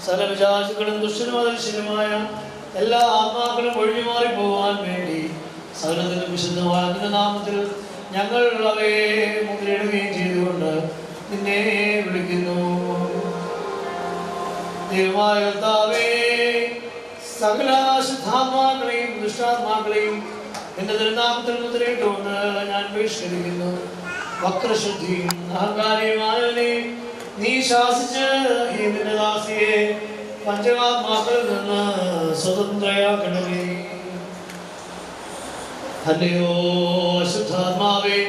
സകലവിചാരികളും ദുഷ്ടനും അദൃശ്യനുമായ എല്ലാ ആത്മാക്കളും ഒഴിഞ്ഞു മാറി പോകാൻ വേണ്ടി സകലത്തിനും വിശുദ്ധമായ നിന്റെ നാമത്തിൽ ഞങ്ങൾ അവയെ മുദ്രയിടുകയും ചെയ്തുകൊണ്ട് നിന്നെ വിളിക്കുന്നു. ദൈവമായ കർത്താവേ, സകല ശുദ്ധാത്മാക്കളെയും ദുഷ്ടാത്മാക്കളെയും നിന്റെ തിരുനാമത്തിൽ മുദ്രയിട്ടുകൊണ്ട് ഞാൻ ബഹിഷ്കരിക്കുന്നു. വക്രശുദ്ധിയും അഹങ്കാരിയുമായവനെ നീ ശാസിച്ച് ഈ നിന്റെ ദാസിയെ പഞ്ചകാത്മാക്കളിൽ നിന്ന് സ്വതന്ത്രയാക്കണമേ. അല്ലയോ അശുദ്ധാത്മാവേ,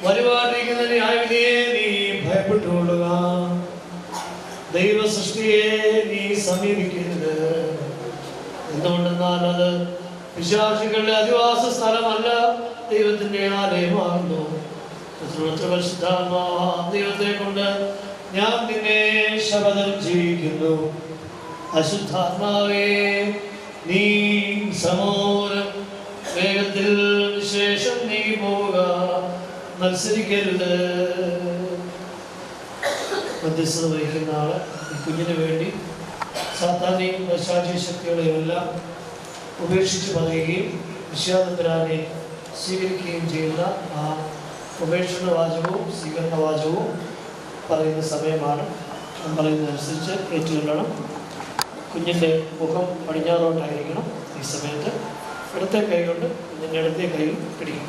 വരുവാണ്ടിരിക്കുന്ന ന്യായവിധിയെ നീ ഭയപ്പെട്ടുകൊള്ളുക. ദൈവ സൃഷ്ടിയെ നീ സമീപിക്കരുത്. എന്തുകൊണ്ടെന്നാൽ അത് പിശാചുക്കളുടെ അധിവാസ സ്ഥലമല്ല, ദൈവത്തിന്റെ ആലയമാകുന്നു. ദൈവത്തെ കൊണ്ട് ഞാൻ നിന്നെ ശപഥം ചെയ്യിക്കുന്നു. അശുദ്ധാത്മാവേ, നീ സമൂലം വേഗത്തിൽ ശേഷം നീങ്ങി പോവുക, മത്സരിക്കരുത്. മധ്യസ്ഥത വഹിക്കുന്ന ആള് ഈ കുഞ്ഞിന് വേണ്ടി സാത്താനെയും പൈശാചിക ശക്തികളെയും എല്ലാം ഉപേക്ഷിച്ച് പറയുകയും വിശ്വാസത്തിനെ സ്വീകരിക്കുകയും ചെയ്യുന്ന ആ ഉപേക്ഷണ വാചകവും സ്വീകരണ വാചകവും പറയുന്ന സമയമാണ്. ഞാൻ പറയുന്നതനുസരിച്ച് ഏറ്റുകൊള്ളണം. കുഞ്ഞിൻ്റെ മുഖം പടിഞ്ഞാറോട്ടായിരിക്കണം. ഈ സമയത്ത് ഇടത്തെ കൈ കൊണ്ട് കുഞ്ഞിൻ്റെ ഇടത്തെ കൈ പിടിക്കും.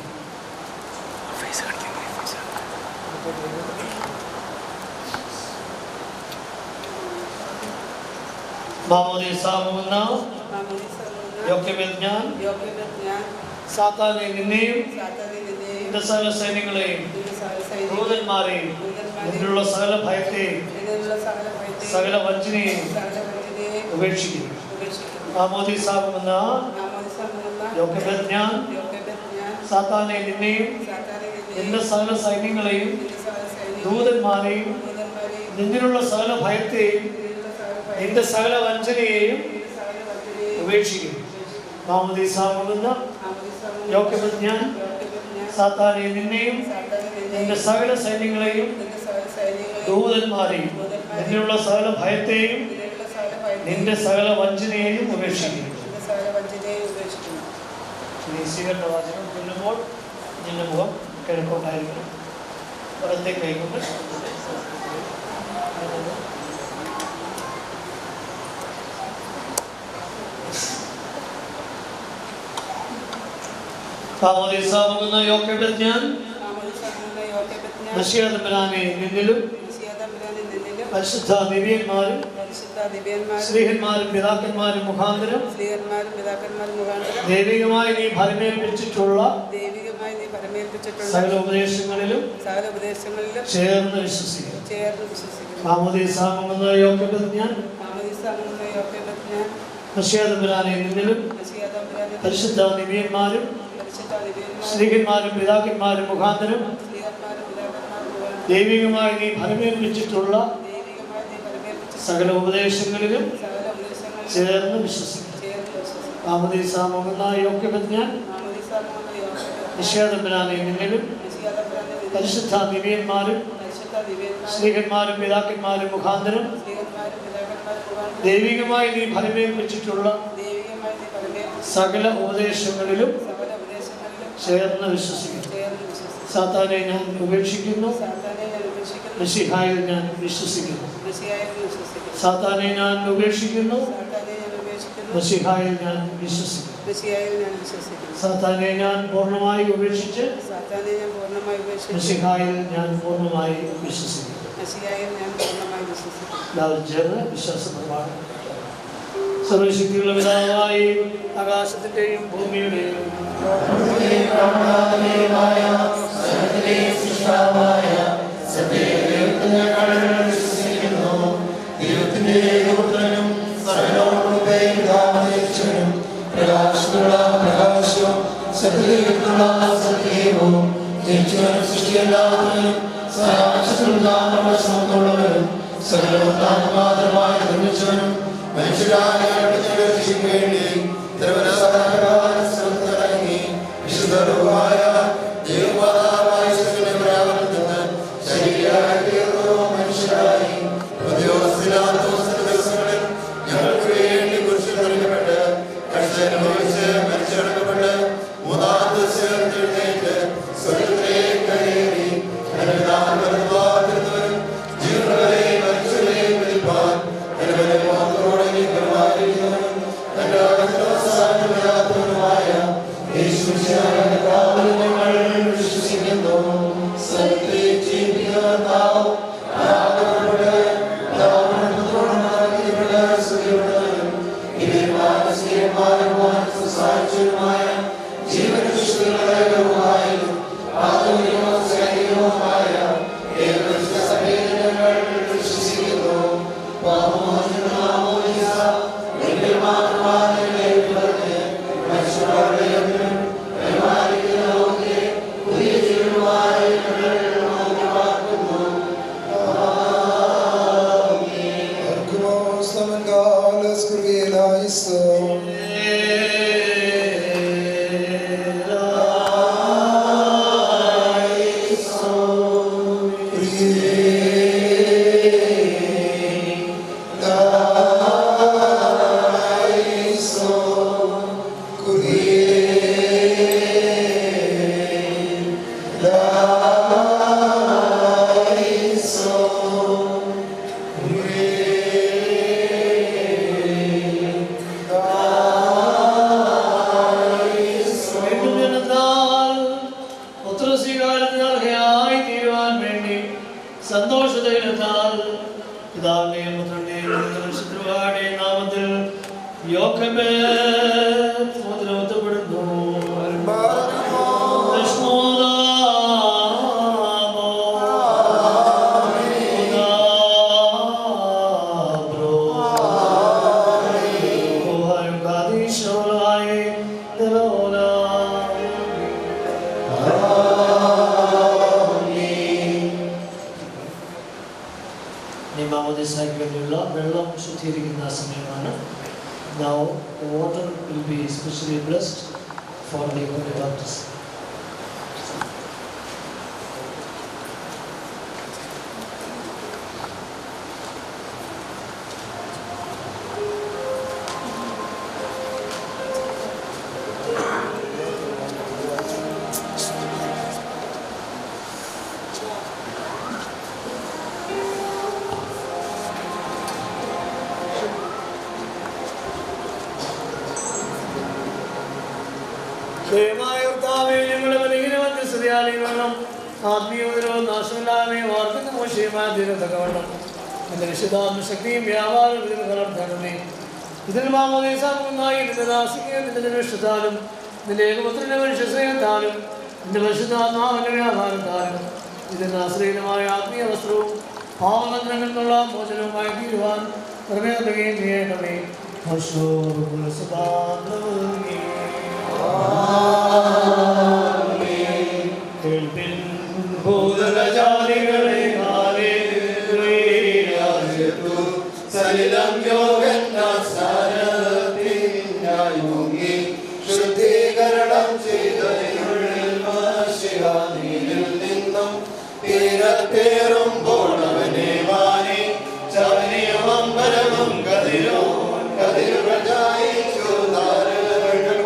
മാമോദീസാവുന്ന യോഗ്യവിജ്ഞാൻ സാത്താനെ നിന്നെയും നിന്റെ സകല സൈന്യങ്ങളെയും ദൂതന്മാരെയും നിന്നുള്ള സകല ഭയത്തെയും സകല വഞ്ചനയെയും ഉപേക്ഷിക്കുന്നു. മാമോദീസാവുന്ന യോഗ്യവിജ്ഞാൻ സാത്താനെ നിന്നെയും നിന്റെ സകല സൈന്യങ്ങളെയും ദൂതന്മാരെയും നിന്നിലുള്ള സകല ഭയത്തെയും നിന്റെ സകല വഞ്ചനയെയും ഉപേക്ഷിക്കുന്നു. മാമോദീസാവുന്ന യോഗ്യവിജ്ഞാൻ സാത്താനെ നിന്നെയും നിന്റെ സകല സൈന്യങ്ങളെയും ദൂതന്മാരെയും നിന്നിലുള്ള സകല ഭയത്തെയും നിന്റെ സകല വഞ്ചനയെയും ഉപേക്ഷിക്കുന്നു. സ്വീകരണ വാചകം ചൊല്ലുമ്പോൾ നിന്റെ മുഖം കിഴക്കോട്ടായിരിക്കണം. വലത്തെ കൈകൊണ്ട് മാമോദീസാവുന്ന യോഗ്യവിജ്ഞാൻ നിന്നിലും പരിശുദ്ധ ദിവ്യന്മാരും സ്ത്രീഹന്മാരും പിതാക്കന്മാരും മുഖാന്തരം ദൈവികമായി നീ ഫലമേൽപ്പിച്ചിട്ടുള്ള സകല ഉപദേശങ്ങളിലും ചേർന്ന് വിശ്വസിക്കുന്നു. മാമോദീസാമെന്ന യോഗ്യപ്രതിജ്ഞാൻ നിശ്ചയതമ്പുരാനെ നിന്നിലും പരിശുദ്ധ നിബിയന്മാരും സ്ത്രീഹന്മാരും പിതാക്കന്മാരും മുഖാന്തരം ദൈവികമായി നീ ഫലമേൽപ്പിച്ചിട്ടുള്ള സകല ഉപദേശങ്ങളിലും ചേർന്ന് വിശ്വസിക്കുന്നു. മാമോദീസാമെന്ന യോഗ്യപ്രതിജ്ഞാൻ നിശ്ചയതമ്പുരാനെ നിന്നിലും പരിശുദ്ധ നിബിയന്മാരും സ്ത്രീഹന്മാരും പിതാക്കന്മാരും മുഖാന്തരം ദൈവികമായി നീ ഫലമേൽപ്പിച്ചിട്ടുള്ള സകല ഉപദേശങ്ങളിലും ചേർന്ന് വിശ്വസിക്കുന്നു. സാത്താനെ ഞാൻ ഉപേക്ഷിക്കുന്നു, മിശിഹായിൽ ഞാൻ വിശ്വസിക്കുന്നു. സാത്താനെ ഞാൻ ഉപേക്ഷിക്കുന്നു, മിശിഹായിൽ ഞാൻ വിശ്വസിക്കുന്നു. സാത്താനെ ഞാൻ പൂർണ്ണമായി ഉപേക്ഷിച്ച് മിശിഹായിൽ ഞാൻ പൂർണ്ണമായി വിശ്വസിക്കുന്നു. എല്ലാവരും ചേർന്ന് വിശ്വാസ പ്രമാണം. സർവശക്തിയുള്ള പിതാവായി ആകാശത്തിന്റെയും ഭൂമിയുടെയും Now the water will be especially blessed for the holy baptism. നിന്റെ വിശുദ്ധാത്മ ശക്തിയും വ്യാപാരം ഇതിന് വളർത്തണമേ. ഇതിന് മാമോദീസാകുന്നതായി നിന്റെ ദാസിക്കുകയും നിന്റെ വിശുദ്ധാലും നിന്റെ ഏകപുത്രന്റെ മനുഷ്യസ്നേഹത്താലും നിന്റെ പരിശുദ്ധാത്മാവിന്റെ വ്യാപാരത്താലും ഇതിന് ആശ്രയിതമായ ആത്മീയ വസ്ത്രവും പാവനങ്ങളിൽ നിന്നുള്ള മോചനവുമായി തീരുവാൻ പ്രമേയുകയും ചെയ്യണമേ. കേൾപ്പിൻ ഭൂതജാതികളെ സലിലം യോഗന്നായി മുങ്ങി ശുദ്ധീകരണം ചെയ്തതിനുള്ളിൽ മാശിഹാനിയിൽ നിന്നും തീരത്തേറുമ്പോൾ അവനെ വാനി ചവനിയമമ്പലവും കതിരുകൾ ജായിച്ചു താരകൾക്കോടിയാക്കി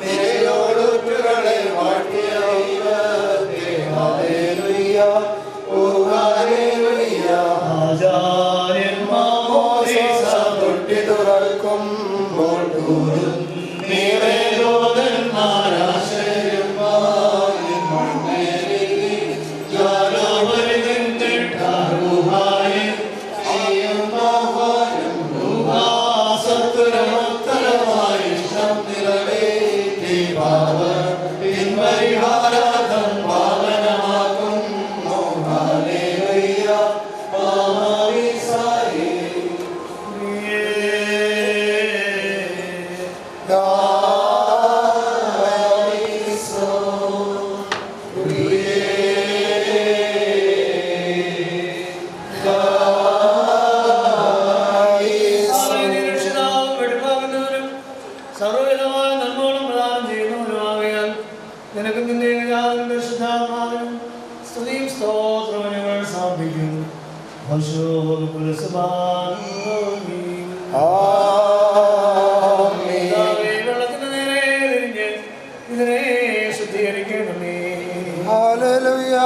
നിരയോടുകളെ വാട്ടിയ ദൈവത്തെ ഹല്ലേലൂയ ഓ ഹല്ലേലൂയ. ആചാര്യന്മാമോദീസ തൊട്ടി തുറക്കുമ്പോൾ കൂറും നീറേരോധന്മാരാശ്രയമായി മണ്ണേരി ജ്വാലോപരിതന്തിട്ടാറുഹായി ചെയ്യുന്നവാരും ഭൂവാസത്തുരമുത്തരമായി ഇഷ്ടം നിറവേറ്റി ഭാവ പിൻപരിഹാരാധം പാവനമാക്കും ഹല്ലേലൂയ മാമോദീസായേ. സർവവിധമായ നന്മകളും പ്രദാനം ചെയ്യുന്നവരുമാകയാൽ നിനക്ക് നിന്റെ ശുദ്ധാത്മാവിനും സ്തുതിയും സ്തോത്രങ്ങൾ സമർപ്പിക്കും. വെള്ളത്തിന് നേരെ തിരിഞ്ഞ് ഇതിനെ ശുദ്ധീകരിക്കണമേ. ഹല്ലേലൂയ.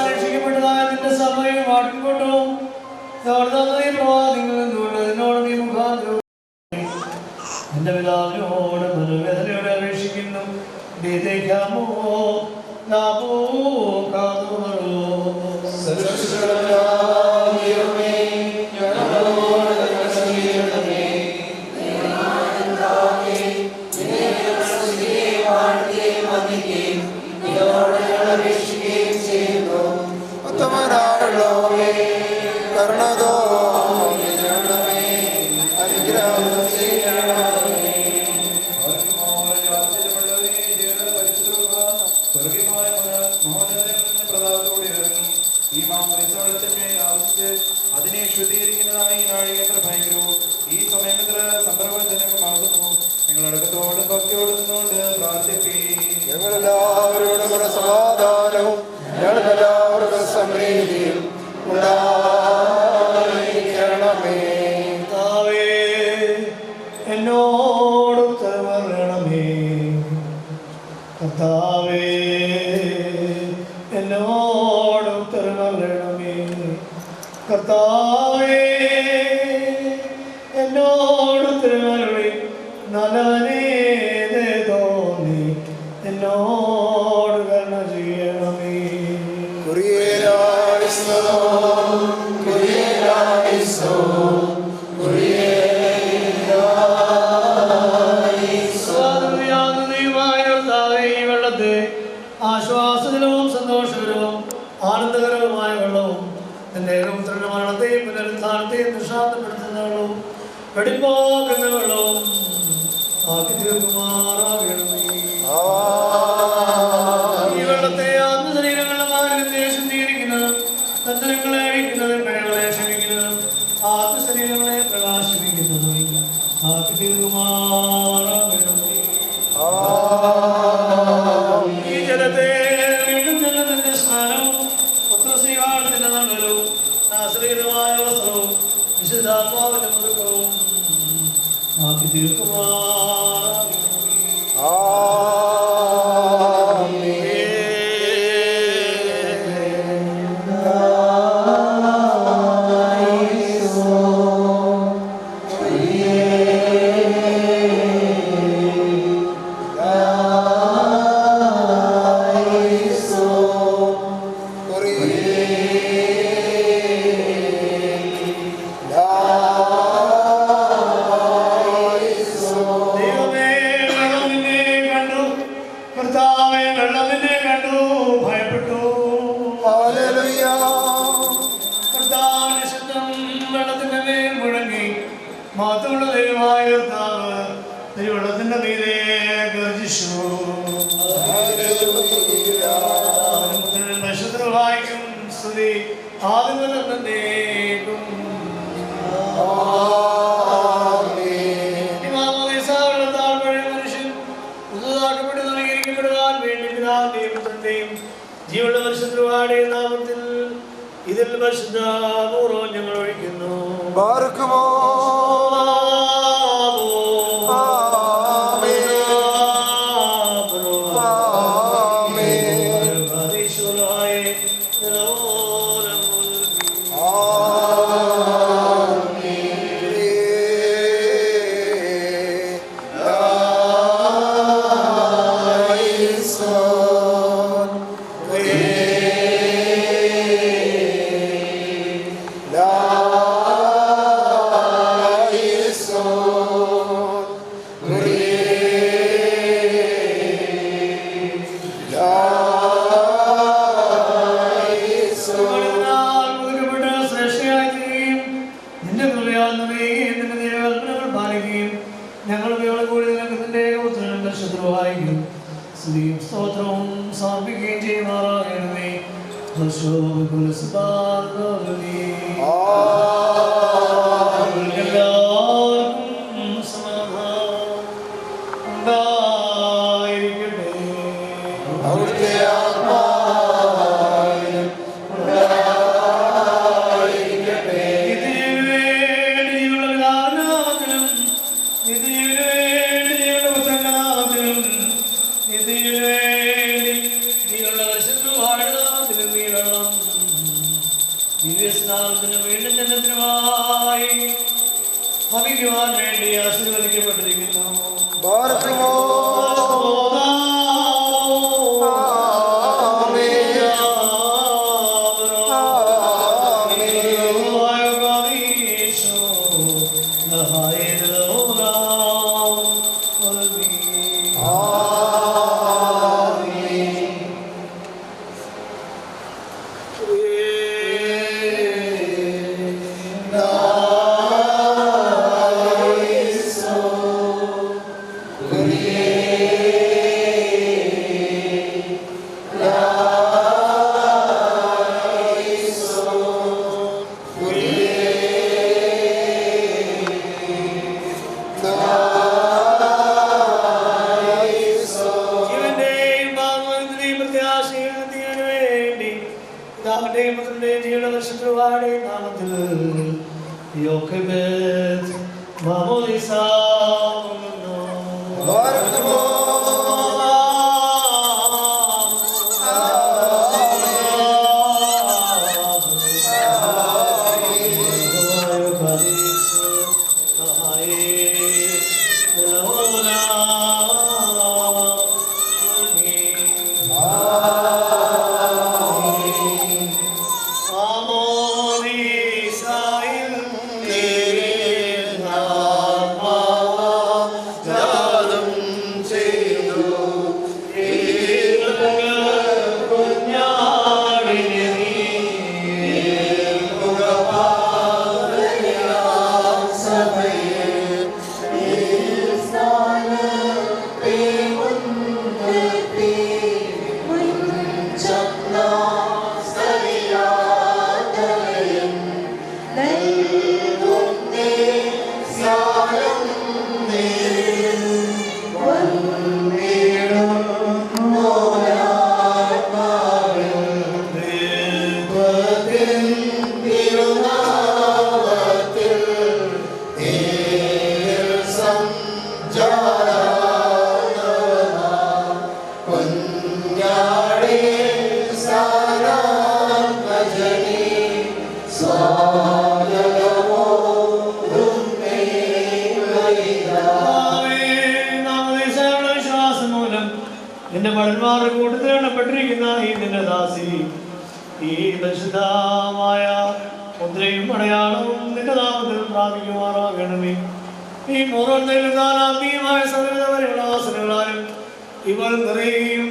രക്ഷിക്കപ്പെട്ടതായ നിന്റെ സഭയെ വാട്ടിക്കൊണ്ടും എന്നോട് നീ മുഖാന്തരം എന്റെ പിതാവിനോട് മനോവേദനയോടെ അപേക്ഷിക്കുന്നു. കരുണതോ അനുഗ്രഹം ചെയ്യണമേ. അതിനെ ശുദ്ധീകരിക്കുന്നതായി ഈ നാഴിക എത്ര ഭയങ്കരവും ഈ സമയം എത്ര സംഭ്രമജനകമാകുന്നു. നിങ്ങൾ അടക്കത്തോടും ഭക്തിയോടും നിന്നുകൊണ്ട് പ്രാർത്ഥിപ്പീൻ. ഞങ്ങളെല്ലാവരോടും കൂടെ സമാധാനവും ഞങ്ങളെല്ലാവർക്കും സമൃദ്ധിയും ഉണ്ടായിരിക്കണമേ. എന്നോട് ഉത്തരമരണമേ. കർത്താവേ എന്നോട് ഉത്തരമരണമേ. കർത്താവേ എന്നോട് ഉത്തരമരണമേ. നല്ലവനേ തോന്നി എന്നോട് കരുണ ചെയ്യണമേ. വെള്ളത്തെ ആശ്വാസജനവും സന്തോഷകരവും ആനന്ദകരവുമായ വെള്ളവും എന്റെ ഏകപുത്രന്റെ മരണത്തെയും പുനരുത്ഥാനത്തെയും ദൃഷ്ടാന്തപ്പെടുത്തുന്ന വെള്ളവും വെടിപ്പാക്കുന്ന വെള്ളവും ആക്കി തീർക്കുമാറാകണമേ. ഈ വെള്ളത്തെ ആത്മശരീരങ്ങളുടെ മാലിന്യത്തെ ശുദ്ധീകരിക്കുന്നതും ബന്ധനങ്ങളെ അഴിക്കുന്നതും പിഴകളെ ക്ഷമിക്കുന്നതും ആത്മശരീരങ്ങളെ പ്രകാശിപ്പിക്കുന്നതും ആക്കി തീർക്കുമാറാകണമേ. ഈ ജലത്തെ പരിശുദ്ധാത്മാവിന്റെ മുറുക്കവും ആക്കി തീർക്കുമാറാകണമേ. ദൈവമേ, വെള്ളം നിന്നെ കണ്ടു, കർത്താവേ, വെള്ളം നിന്നെ കണ്ടു, ഭയപ്പെട്ടു. കർത്താവിന്റെ ശബ്ദം വെള്ളത്തിന്റെ മേൽ മുഴങ്ങി. മഹത്വമുള്ള ദൈവമായ കർത്താവ് തിരുവെള്ളത്തിന്റെ മീതെ ഗർജിച്ചു. നക്ഷത്രവായിക്കും സ്തുതി ആദ്യം മുതൽ എന്നേക്കും. വെള്ളത്താൽ പഴയ മനുഷ്യൻ പുതുതാക്കപ്പെട്ട് നൽകിയിരിക്കപ്പെടുവാൻ വേണ്ടി പിതാവിന്റെയും പുത്രന്റെയും ജീവനുള്ള പരിശുദ്ധരുവാടിയ നാമത്തിൽ ഇതിൽ പരിശുദ്ധ പൂർവ്വം ഞങ്ങൾ ഒഴിക്കുന്നു. സ്തോത്രവും സമർപ്പിക്കുകയും ചെയ്യുമാറാകണമേ. എല്ലാവർക്കും സമാധാനം ഉണ്ടായിരിക്കട്ടെ. ദിവ്യസ്നാനത്തിന് വീണ്ടും ജനത്തിനുമായി ഭവിക്കുവാൻ വേണ്ടി ആശീർവദിക്കപ്പെട്ടിരിക്കുന്നു. Say നിന്റെ മടന്മാരുടെ കൂട്ടത്തിൽ എണ്ണപ്പെട്ടിരിക്കുന്ന ഈ നിന്റെ ദാസി ഈ പരിശുദ്ധമായ മുദ്രയും അടയാളവും നിന്റെ നാമത്തിൽ പ്രാപിക്കുമാറാകണമേ. ഈ ആത്മീയമായ സകലവാസനകളാലും ഇവൾ നിറയുകയും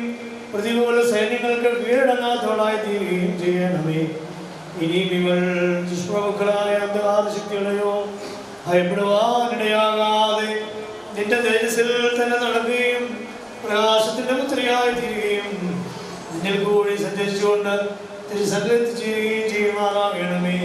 പ്രതികൂല സൈന്യങ്ങൾക്ക് കീഴടങ്ങാത്തവളായി തീരുകയും ചെയ്യണമേ. ഇനിയും ഇവൾ ദുഷ്പ്രഭുക്കളായ അന്ധകാര ശക്തികളെയോ ഭയപ്പെടുവാനിടയാകാതെ നിന്റെ തേജസ്സിൽ തന്നെ നടക്കുകയും പ്രകാശത്തിന്റെ മുദ്രയായി തീരുകയും നിന്നിൽ കൂടി സഞ്ചരിച്ചുകൊണ്ട് തിരുസന്നിധി ചെയ്യുകയും ചെയ്യുമാറാകണമേ.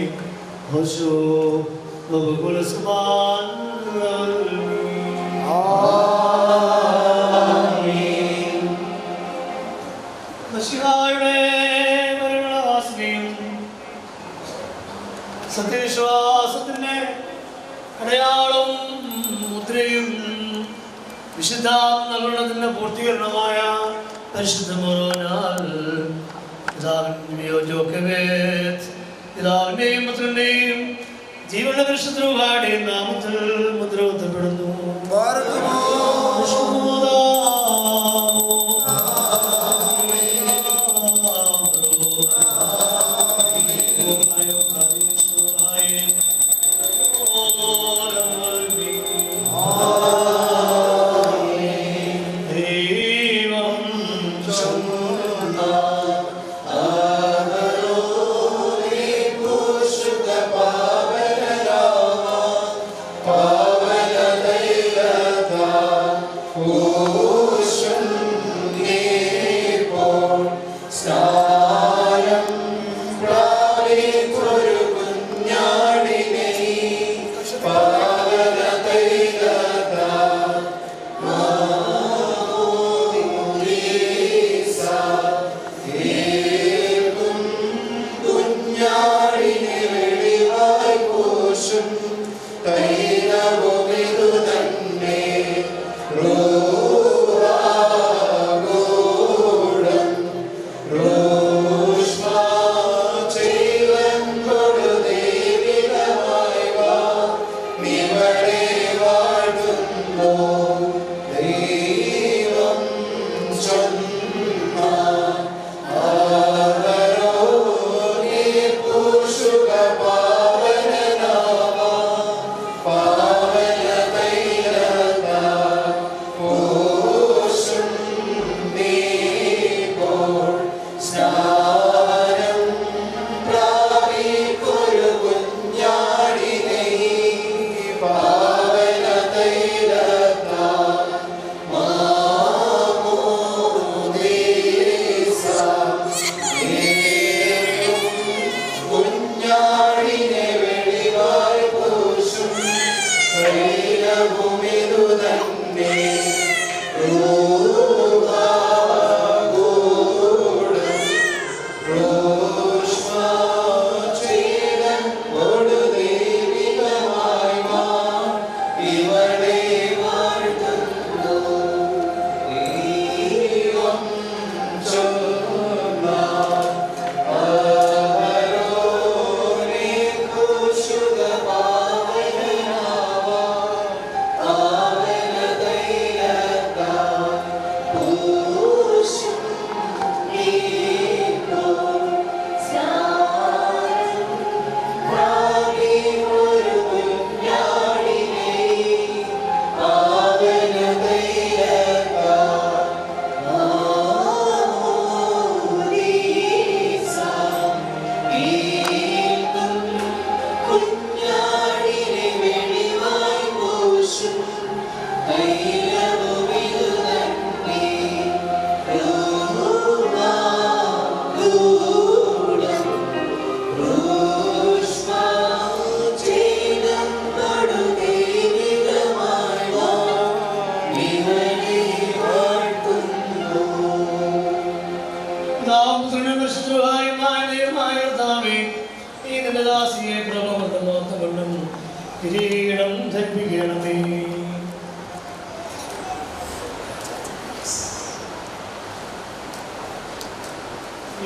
സത്യവിശ്വാസത്തിന്റെ അടയാളവും മുദ്രയും വിശുദ്ധാത്മകളുടെ പൂർത്തീകരണമായ പിതാവിന്റെയും പുത്രന്റെയും ജീവന്റെ പരിശുദ്ധരുടെയും നാമത്തിൽ മുദ്ര കുത്തപ്പെടുന്നു.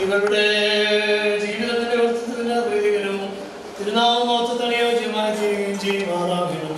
ഇവരുടെ ജീവിതത്തിന്റെ വസ്തുതത്തിന് പ്രീതികരും തിരുനാമോത്സവത്തിന് യോജ്യമായി ചെയ്യുകയും ചെയ്യുമാറാകണം.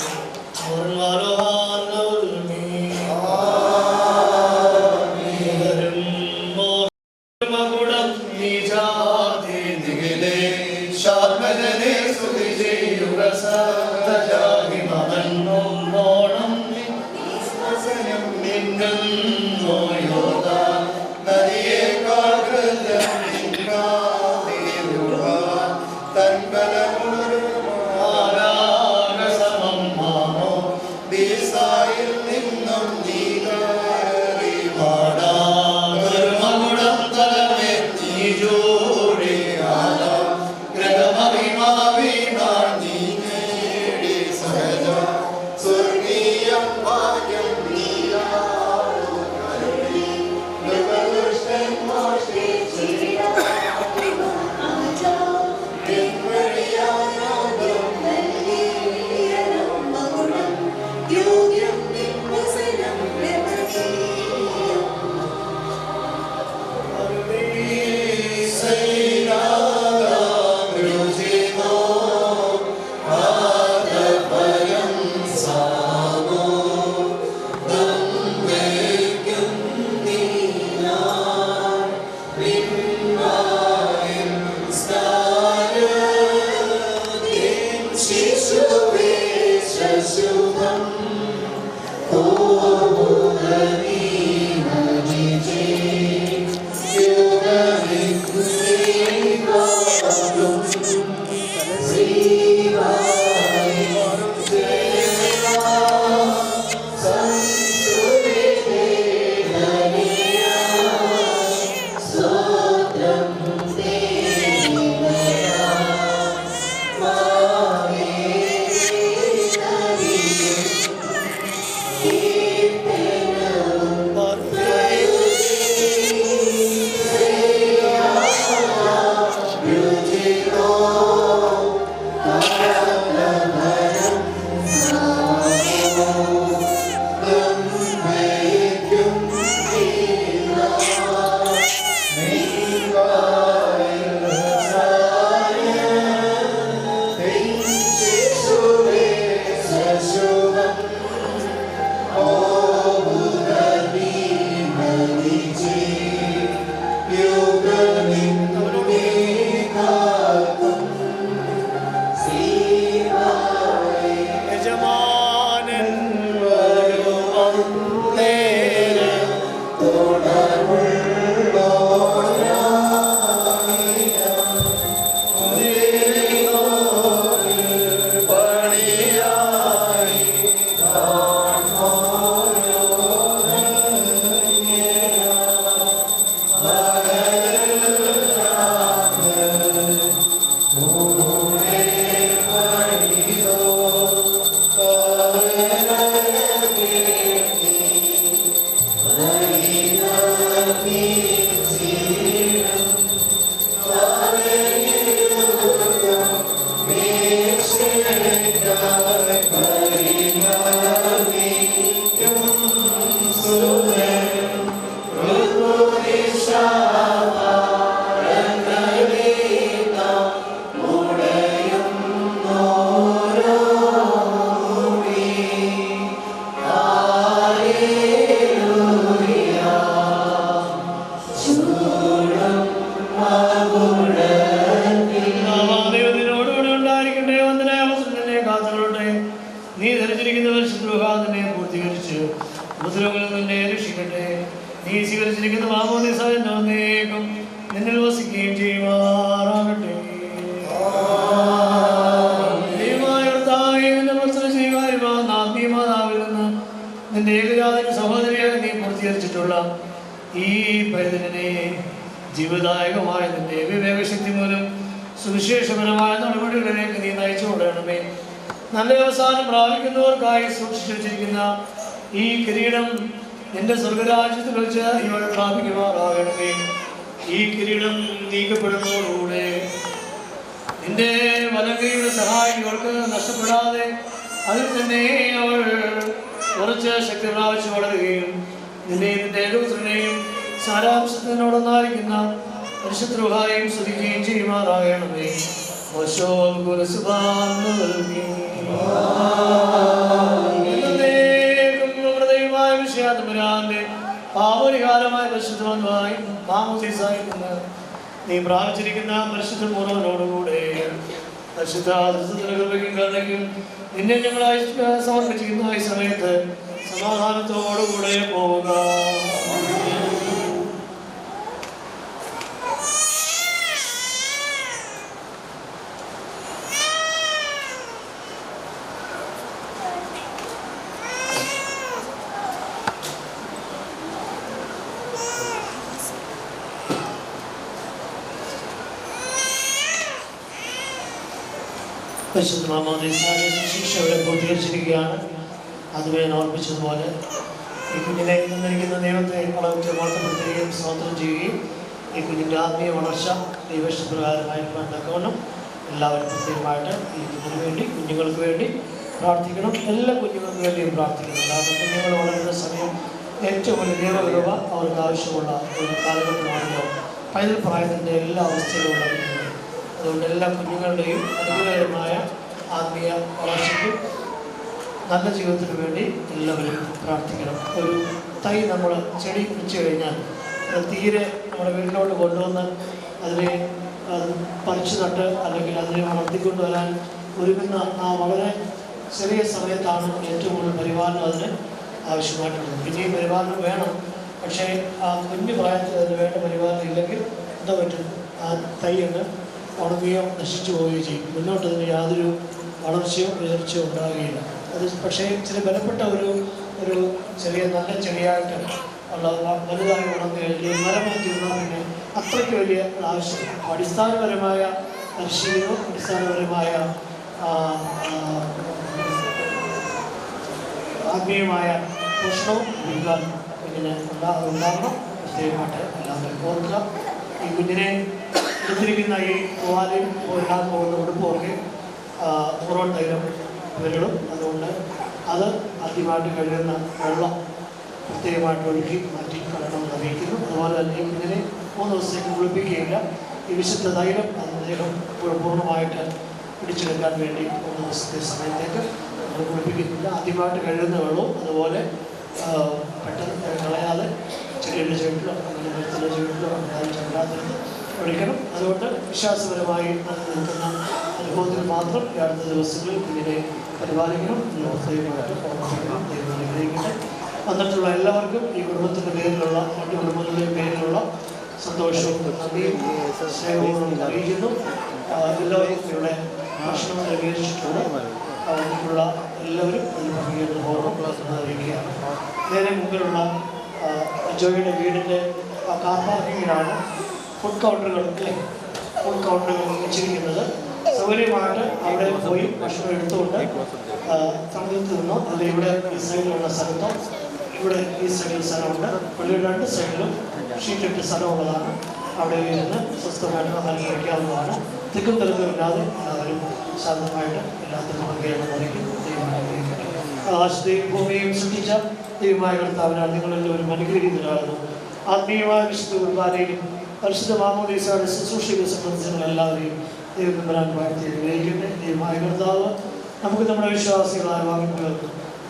പരിശുദ്ധ റൂഹായെയും സ്തുതിക്കുകയും ചെയ്യുമാറാകണമേ. പാവരികാലമായ പരിശുദ്ധമായി മാമോദീസായി നീ പ്രാപിച്ചിരിക്കുന്ന പരിശുദ്ധ മുറവനോടുകൂടെ പരിശുദ്ധ കരുണയ്ക്കും നിന്നെ ഞങ്ങളായി സമർപ്പിച്ചിരിക്കുന്ന ഈ സമയത്ത് സമാധാനത്തോടുകൂടെ പോവുക. പരിശുദ്ധ മാമോദീസായുടെ ശുശ്രൂഷ ഇവിടെ പൂർത്തീകരിച്ചിരിക്കുകയാണ്. അതുവരെ ഞാൻ ഓർപ്പിച്ചതുപോലെ ഈ കുഞ്ഞിനെ തന്നിരിക്കുന്ന ദൈവത്തെ വളർത്തി വാർത്തപ്പെടുത്തുകയും സ്തോത്രം ചെയ്യുകയും ഈ കുഞ്ഞിൻ്റെ ആത്മീയ വളർച്ച ദൈവഷ്ടപ്രകാരമായിരിക്കാൻ തക്കവണ്ണം എല്ലാവരും പ്രത്യേകമായിട്ട് ഈ കുഞ്ഞിന് വേണ്ടി കുഞ്ഞുങ്ങൾക്ക് വേണ്ടി പ്രാർത്ഥിക്കണം. എല്ലാ കുഞ്ഞുങ്ങൾക്ക് വേണ്ടിയും പ്രാർത്ഥിക്കണം. കാരണം കുഞ്ഞുങ്ങൾ വളരുന്ന സമയം ഏറ്റവും വലിയ ദൈവകൃപ അവർക്ക് ആവശ്യമുള്ള ഒരു കാലഘട്ടമാണല്ലോ പൈതൽ പ്രായത്തിൻ്റെ എല്ലാ അവസ്ഥയിലും ഉണ്ടാകുന്നത്. അതുകൊണ്ട് എല്ലാ കുഞ്ഞുങ്ങളുടെയും അനുഗ്രഹകരമായ ആത്മീയ വളർച്ചയ്ക്കും നല്ല ജീവിതത്തിന് വേണ്ടി എല്ലാവരും പ്രാർത്ഥിക്കണം. ഒരു തൈ നമ്മൾ ചെടി വെച്ച് കഴിഞ്ഞാൽ അത് തീരെ നമ്മുടെ വീട്ടിലോട്ട് കൊണ്ടുവന്ന് അതിനെ പറിച്ചു നട്ട് അല്ലെങ്കിൽ അതിനെ വളർത്തിക്കൊണ്ടുവരാൻ ഒരുങ്ങുന്ന ആ വളരെ ചെറിയ സമയത്താണ് ഏറ്റവും കൂടുതൽ പരിപാലനം അതിന് ആവശ്യമായിട്ടുള്ളത്. പിന്നെയും പരിപാലനം വേണം. പക്ഷേ ആ കുഞ്ഞു പ്രായത്തിൽ അതിന് വേണ്ട പരിപാലനം ഇല്ലെങ്കിൽ എന്താ പറ്റും? ആ തൈ അങ്ങ് ഉണങ്ങുകയോ നശിച്ചു പോവുകയോ ചെയ്യും. മുന്നോട്ട് അതിന് യാതൊരു വളർച്ചയോ ഉയർച്ചയോ ഉണ്ടാവുകയില്ല. അത് പക്ഷേ ഇച്ചിരി ബലപ്പെട്ട ഒരു ചെറിയ നല്ല ചെടിയായിട്ട് ഉള്ള വലുതായി വളർന്നു കഴിഞ്ഞാൽ മരമായി തീർന്നാൽ പിന്നെ അത്രയ്ക്ക് വലിയ ആവശ്യം. അടിസ്ഥാനപരമായ പരിശീലനവും അടിസ്ഥാനപരമായ ആത്മീയമായ പോഷണവും നൽകാൻ കുഞ്ഞിന് ഉണ്ടാകണം. പ്രത്യേകമായിട്ട് എല്ലാവരും ഓർക്കുക. ഈ കുഞ്ഞിനെ എടുത്തിരിക്കുന്ന ഈ പോവാലും പോരാൻ പോകുന്ന ഉടുപ്പൊക്കെ ഓറോൺ തൈലം വരണം. അതുകൊണ്ട് അത് ആദ്യമായിട്ട് കഴുകുന്ന വെള്ളം പ്രത്യേകമായിട്ട് ഒഴുക്കി മാറ്റി കളയണമെന്ന് അറിയിക്കുന്നു. അതുപോലെ തന്നെ ഈ കുഞ്ഞിനെ 3 ദിവസത്തേക്ക് കുളിപ്പിക്കുകയില്ല. ഈ വിശുദ്ധ തൈലം അദ്ദേഹം പൂർണ്ണമായിട്ട് പിടിച്ചെടുക്കാൻ വേണ്ടി 3 ദിവസത്തെ സമയത്തേക്ക് നമ്മൾ കുളിപ്പിക്കുന്നില്ല. ആദ്യമായിട്ട് കഴുകുന്ന വെള്ളവും അതുപോലെ പെട്ടെന്ന് കളയാതെ ചെടിയുടെ ചുവട്ടിലോ അങ്ങനെ മരത്തിൻ്റെ ചുവട്ടിലോ അങ്ങനെ ചണ്ടാത്തിരുന്ന് ഒഴിക്കണം. അതുകൊണ്ട് വിശ്വാസപരമായി നിൽക്കുന്ന അനുഭവത്തിൽ മാത്രം ഈ അടുത്ത ദിവസങ്ങളിൽ ഇതിനെ പരിപാലിക്കണം. പ്രത്യേകമായിട്ട് ഓർമ്മിക്കണം. ദൈവം അനുഗ്രഹിക്കട്ടെ. വന്നിട്ടുള്ള എല്ലാവർക്കും ഈ കുടുംബത്തിൻ്റെ പേരിലുള്ള 2 കുടുംബങ്ങളുടെയും പേരിലുള്ള സന്തോഷവും നന്ദിയും സ്നേഹവും അറിയിക്കുന്നു. എല്ലാവർക്കും ഇവിടെ ഭക്ഷണം ക്രമീകരിച്ചിട്ടുണ്ട്. അതിനുള്ള എല്ലാവരും അതിൽ പങ്കുചേർന്ന് പോകണം അറിയിക്കുകയാണ്. നേരെ മുമ്പിലുള്ള ജോയിയുടെ വീടിൻ്റെ കാർ പാർക്കിങ്ങിലാണ് ഫുഡ് കൗണ്ടറുകൾ വെച്ചിരിക്കുന്നത്. സൗകര്യമായിട്ട് അവിടെ പോയി ഭക്ഷണം എടുത്തുകൊണ്ട് തണുത്ത് നിന്നോ അല്ലെങ്കിൽ ഇവിടെ ഈ സൈഡിലുള്ള സ്ഥലത്തോ ഇവിടെ ഈ സൈഡിൽ സ്ഥലമുണ്ട്. പള്ളിയുടെ 2 സൈഡിലും ഷീറ്റിട്ട് സ്ഥലമുള്ളതാണ്. അവിടെ ഇരുന്ന് സ്വസ്ഥമായിട്ട് ആഹാരം കഴിക്കാവുന്നതാണ്. തിക്കും തിരക്കുമില്ലാതെ എല്ലാവരും ശാന്തമായിട്ട് എല്ലാത്തിനും പങ്കുചേർന്ന് അറിയിക്കും. ആകാശത്തെയും ഭൂമിയെയും സൃഷ്ടിച്ച ദൈവമായ കർത്താവിനാൽ നിങ്ങളെല്ലാവരും അനുഗ്രഹീതരാകുന്നു. ആത്മീയമായ വിശുദ്ധ കുർബാനയിലും പരിശുദ്ധ മാമോദീസയുടെ ശുശ്രൂഷയെ സംബന്ധിച്ച് എല്ലാവരെയും ദൈവം തമ്പുരാൻ വാഴ്ത്തി അനുഗ്രഹിക്കട്ടെ. ദൈവമായ കർത്താവ് നമുക്ക് നമ്മുടെ വിശ്വാസികളായ വാങ്ങിപ്പോർക്ക്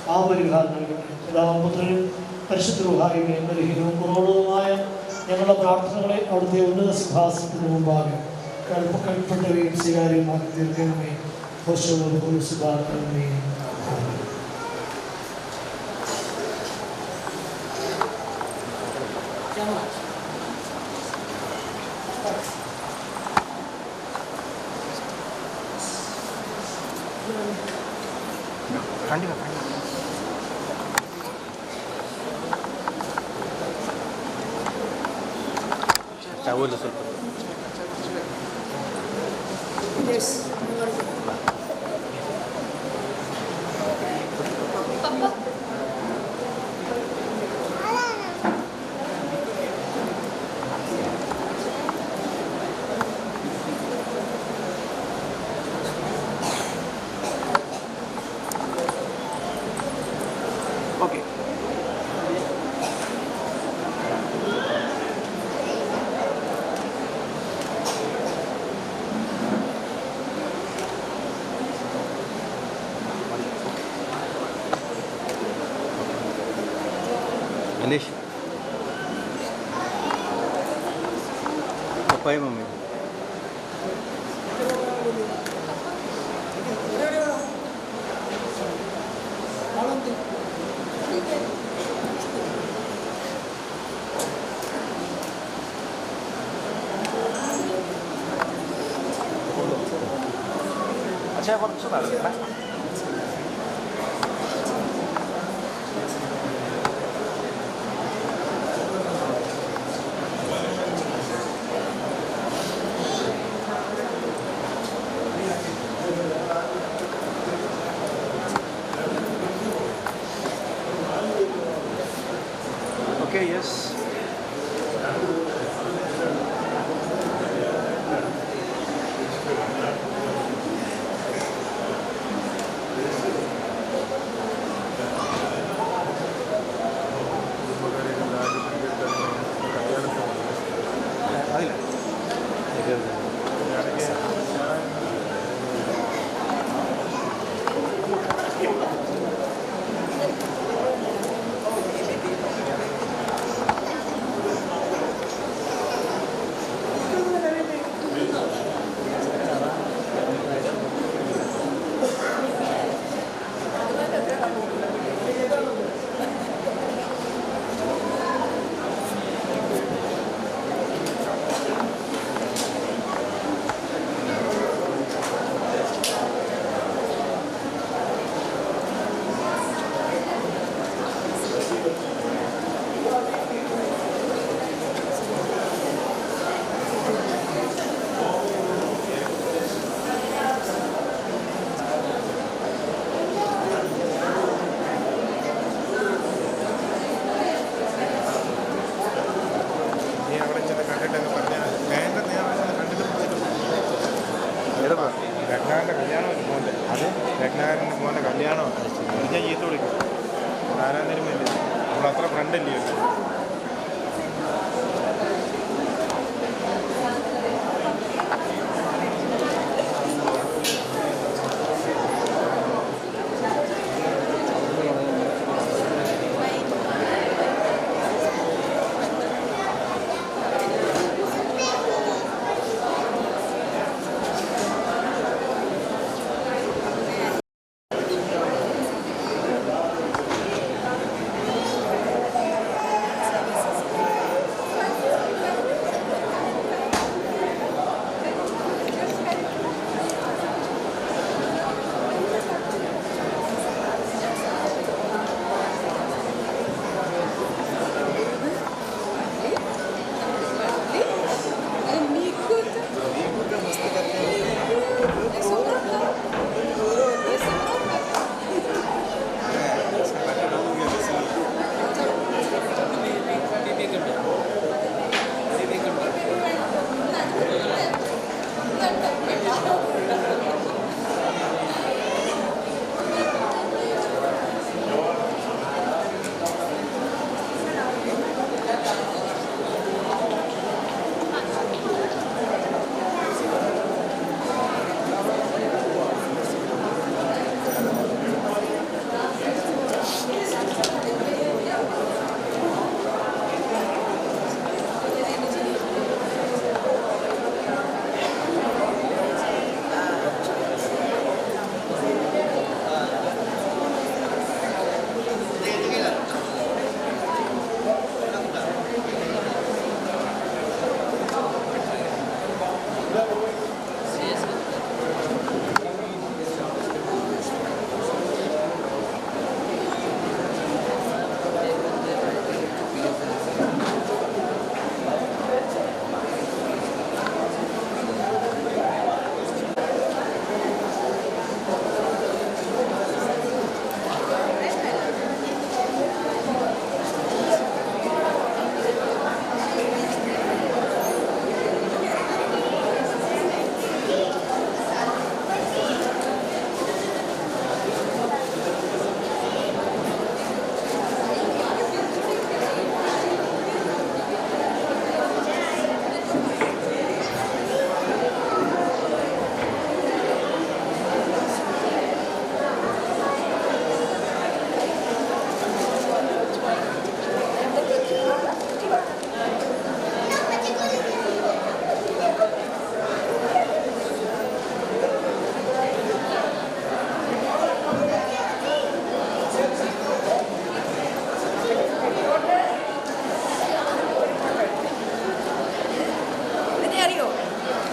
പാപപരിഹാരം നൽകട്ടെ. പിതാവും പുത്രനും പരിശുദ്ധ റൂഹായും ബലഹീനവും കുറവുള്ളതുമായ ഞങ്ങളുടെ പ്രാർത്ഥനകളെ അവിടുത്തെ ഉന്നത സിംഹാസനത്തിന് മുമ്പാകെ കൽപ്പെട്ടവയും സ്വീകാര്യമാക്കി തീർക്കണമേ. ഹോശോസുബാർക്കണമേ. ಚಾವಲು ಸ್ವಲ್ಪ ಓಕೆ. അനീഷ് പപ്പായ മമ്മി പക്ഷേ കുറച്ച് നടക്കണേ. Okay, yes. രത്നാകരൻ്റെ കല്യാണം മോൻ്റെ അത് രത്നാകരൻ്റെ മോൻ്റെ കല്യാണമാണ്. ഞാൻ ചീത്ത വിളിക്കും. ആരാന്നേലും വേണ്ടി നമ്മളത്ര ഫ്രണ്ടല്ലേ.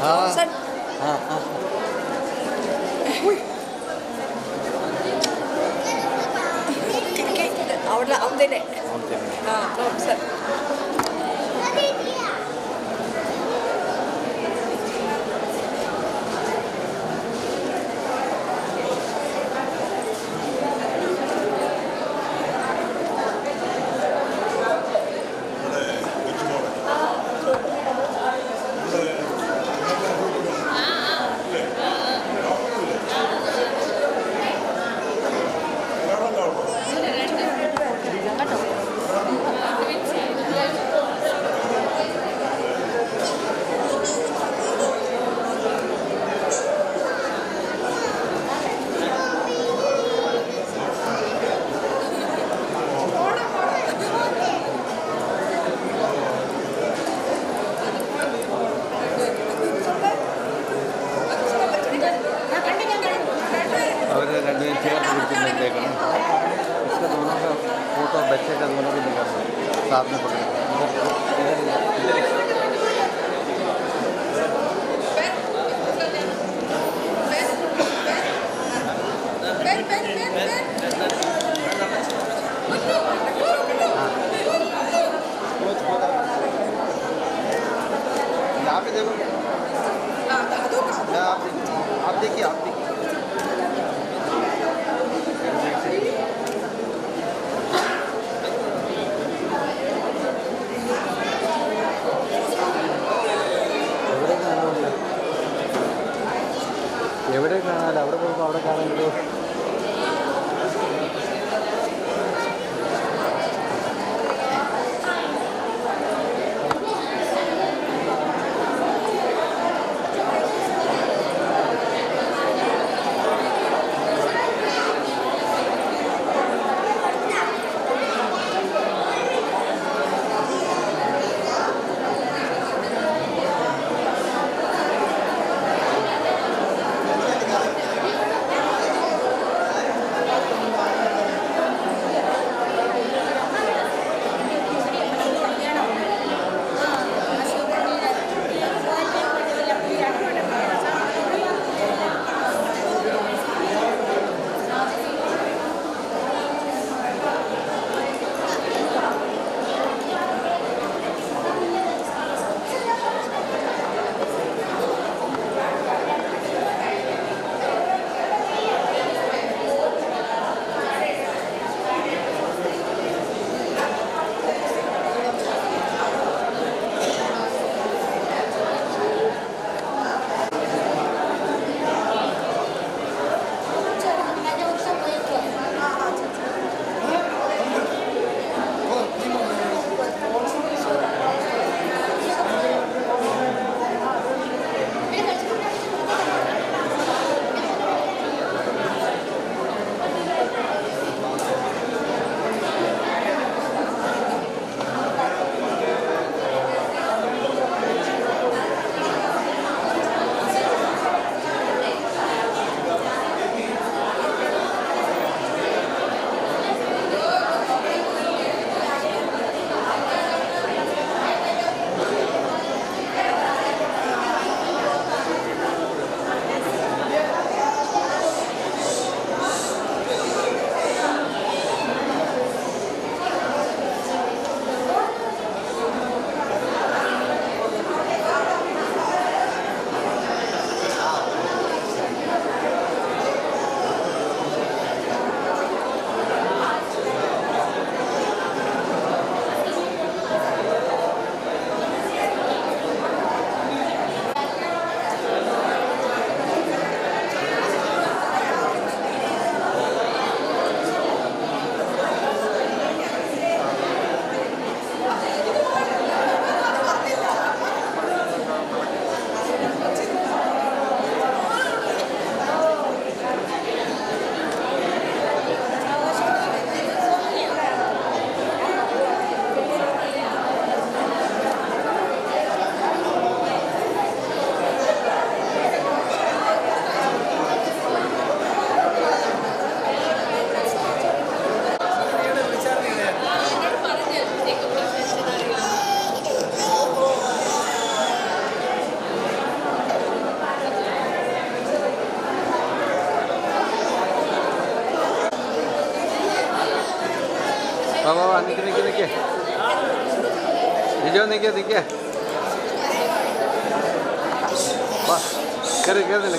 Thompson. അവിടെ അവന്തിനെ തോംസൺ. അവർ രണ്ടുപേരും ചേർത്ത് പിടിച്ചിട്ടേക്കണം. इसका दोनों का फोटो बच्चे का दोनों भी निकालना साथ में पकड़ना. यहाँ पे देखो, आप देखिए, आप देखिए. നിൽക്കേ ലിജോ നിൽക്കേ വാ കയറുന്നില്ല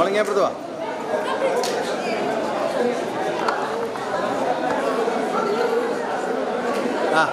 ഇങ്ങേപ്പുറത്ത് വാ ആ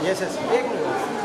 Yes, yes. एक मिनट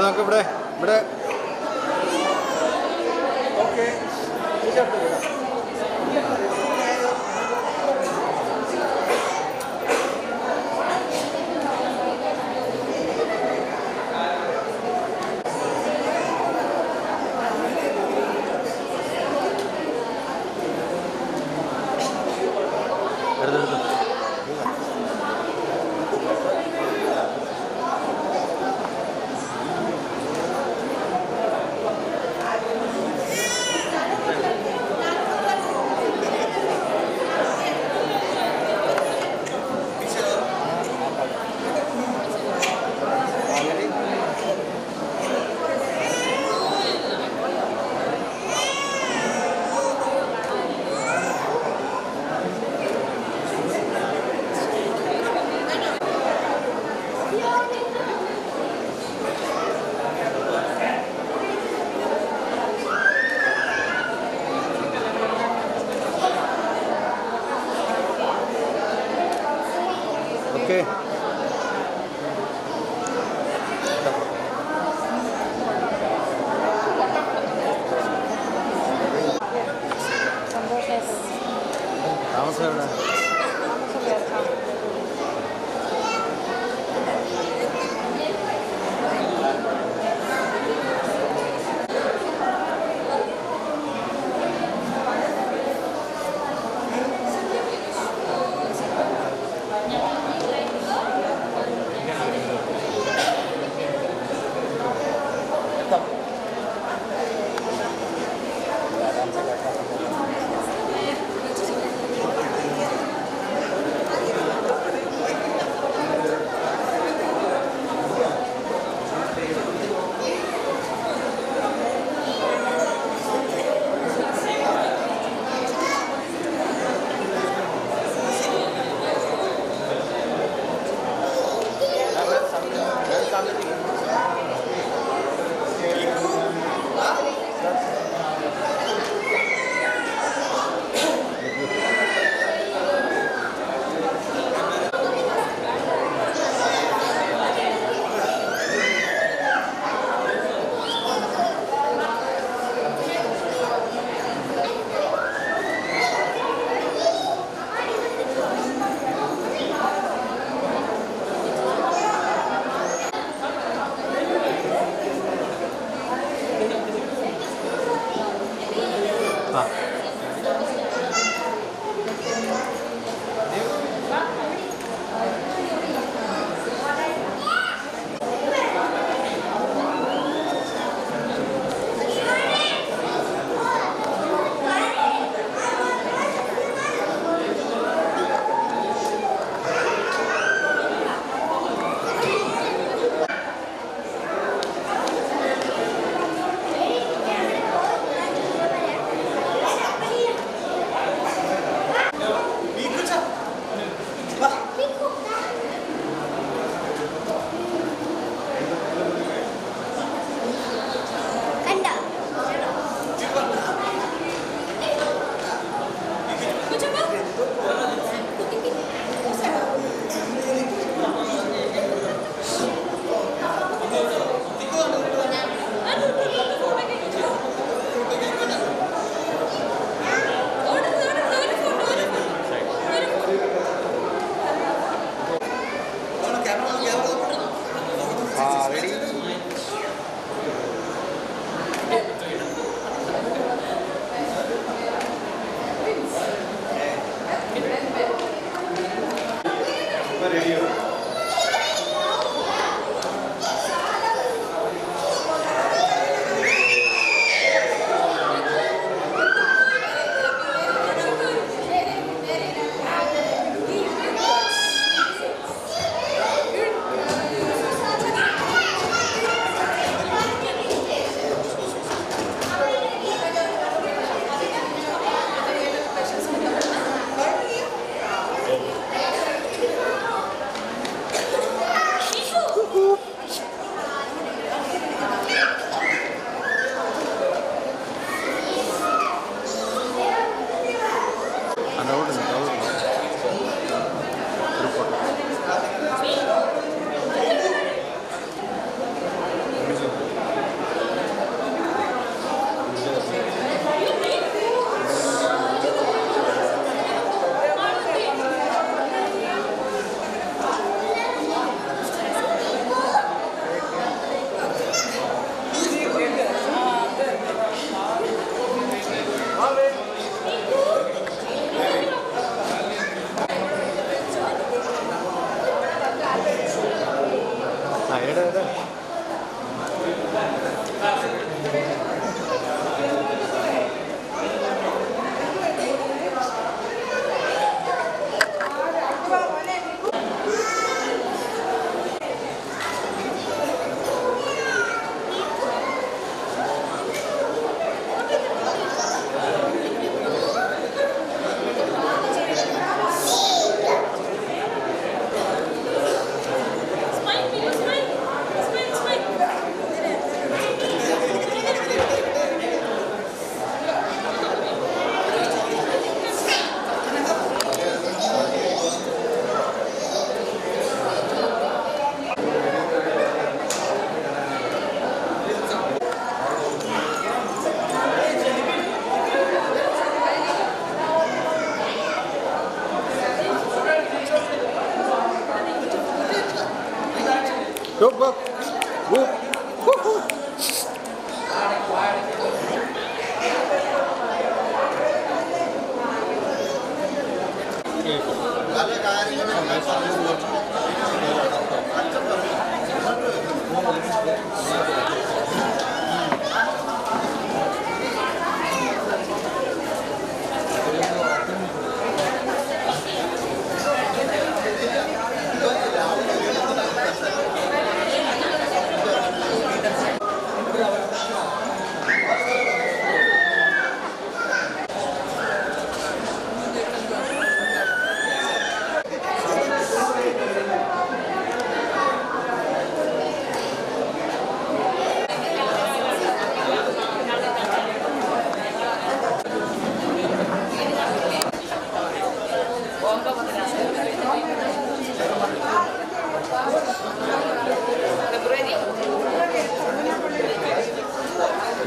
നോക്ക് ഇവിടെ ഇവിടെ ഓക്കെ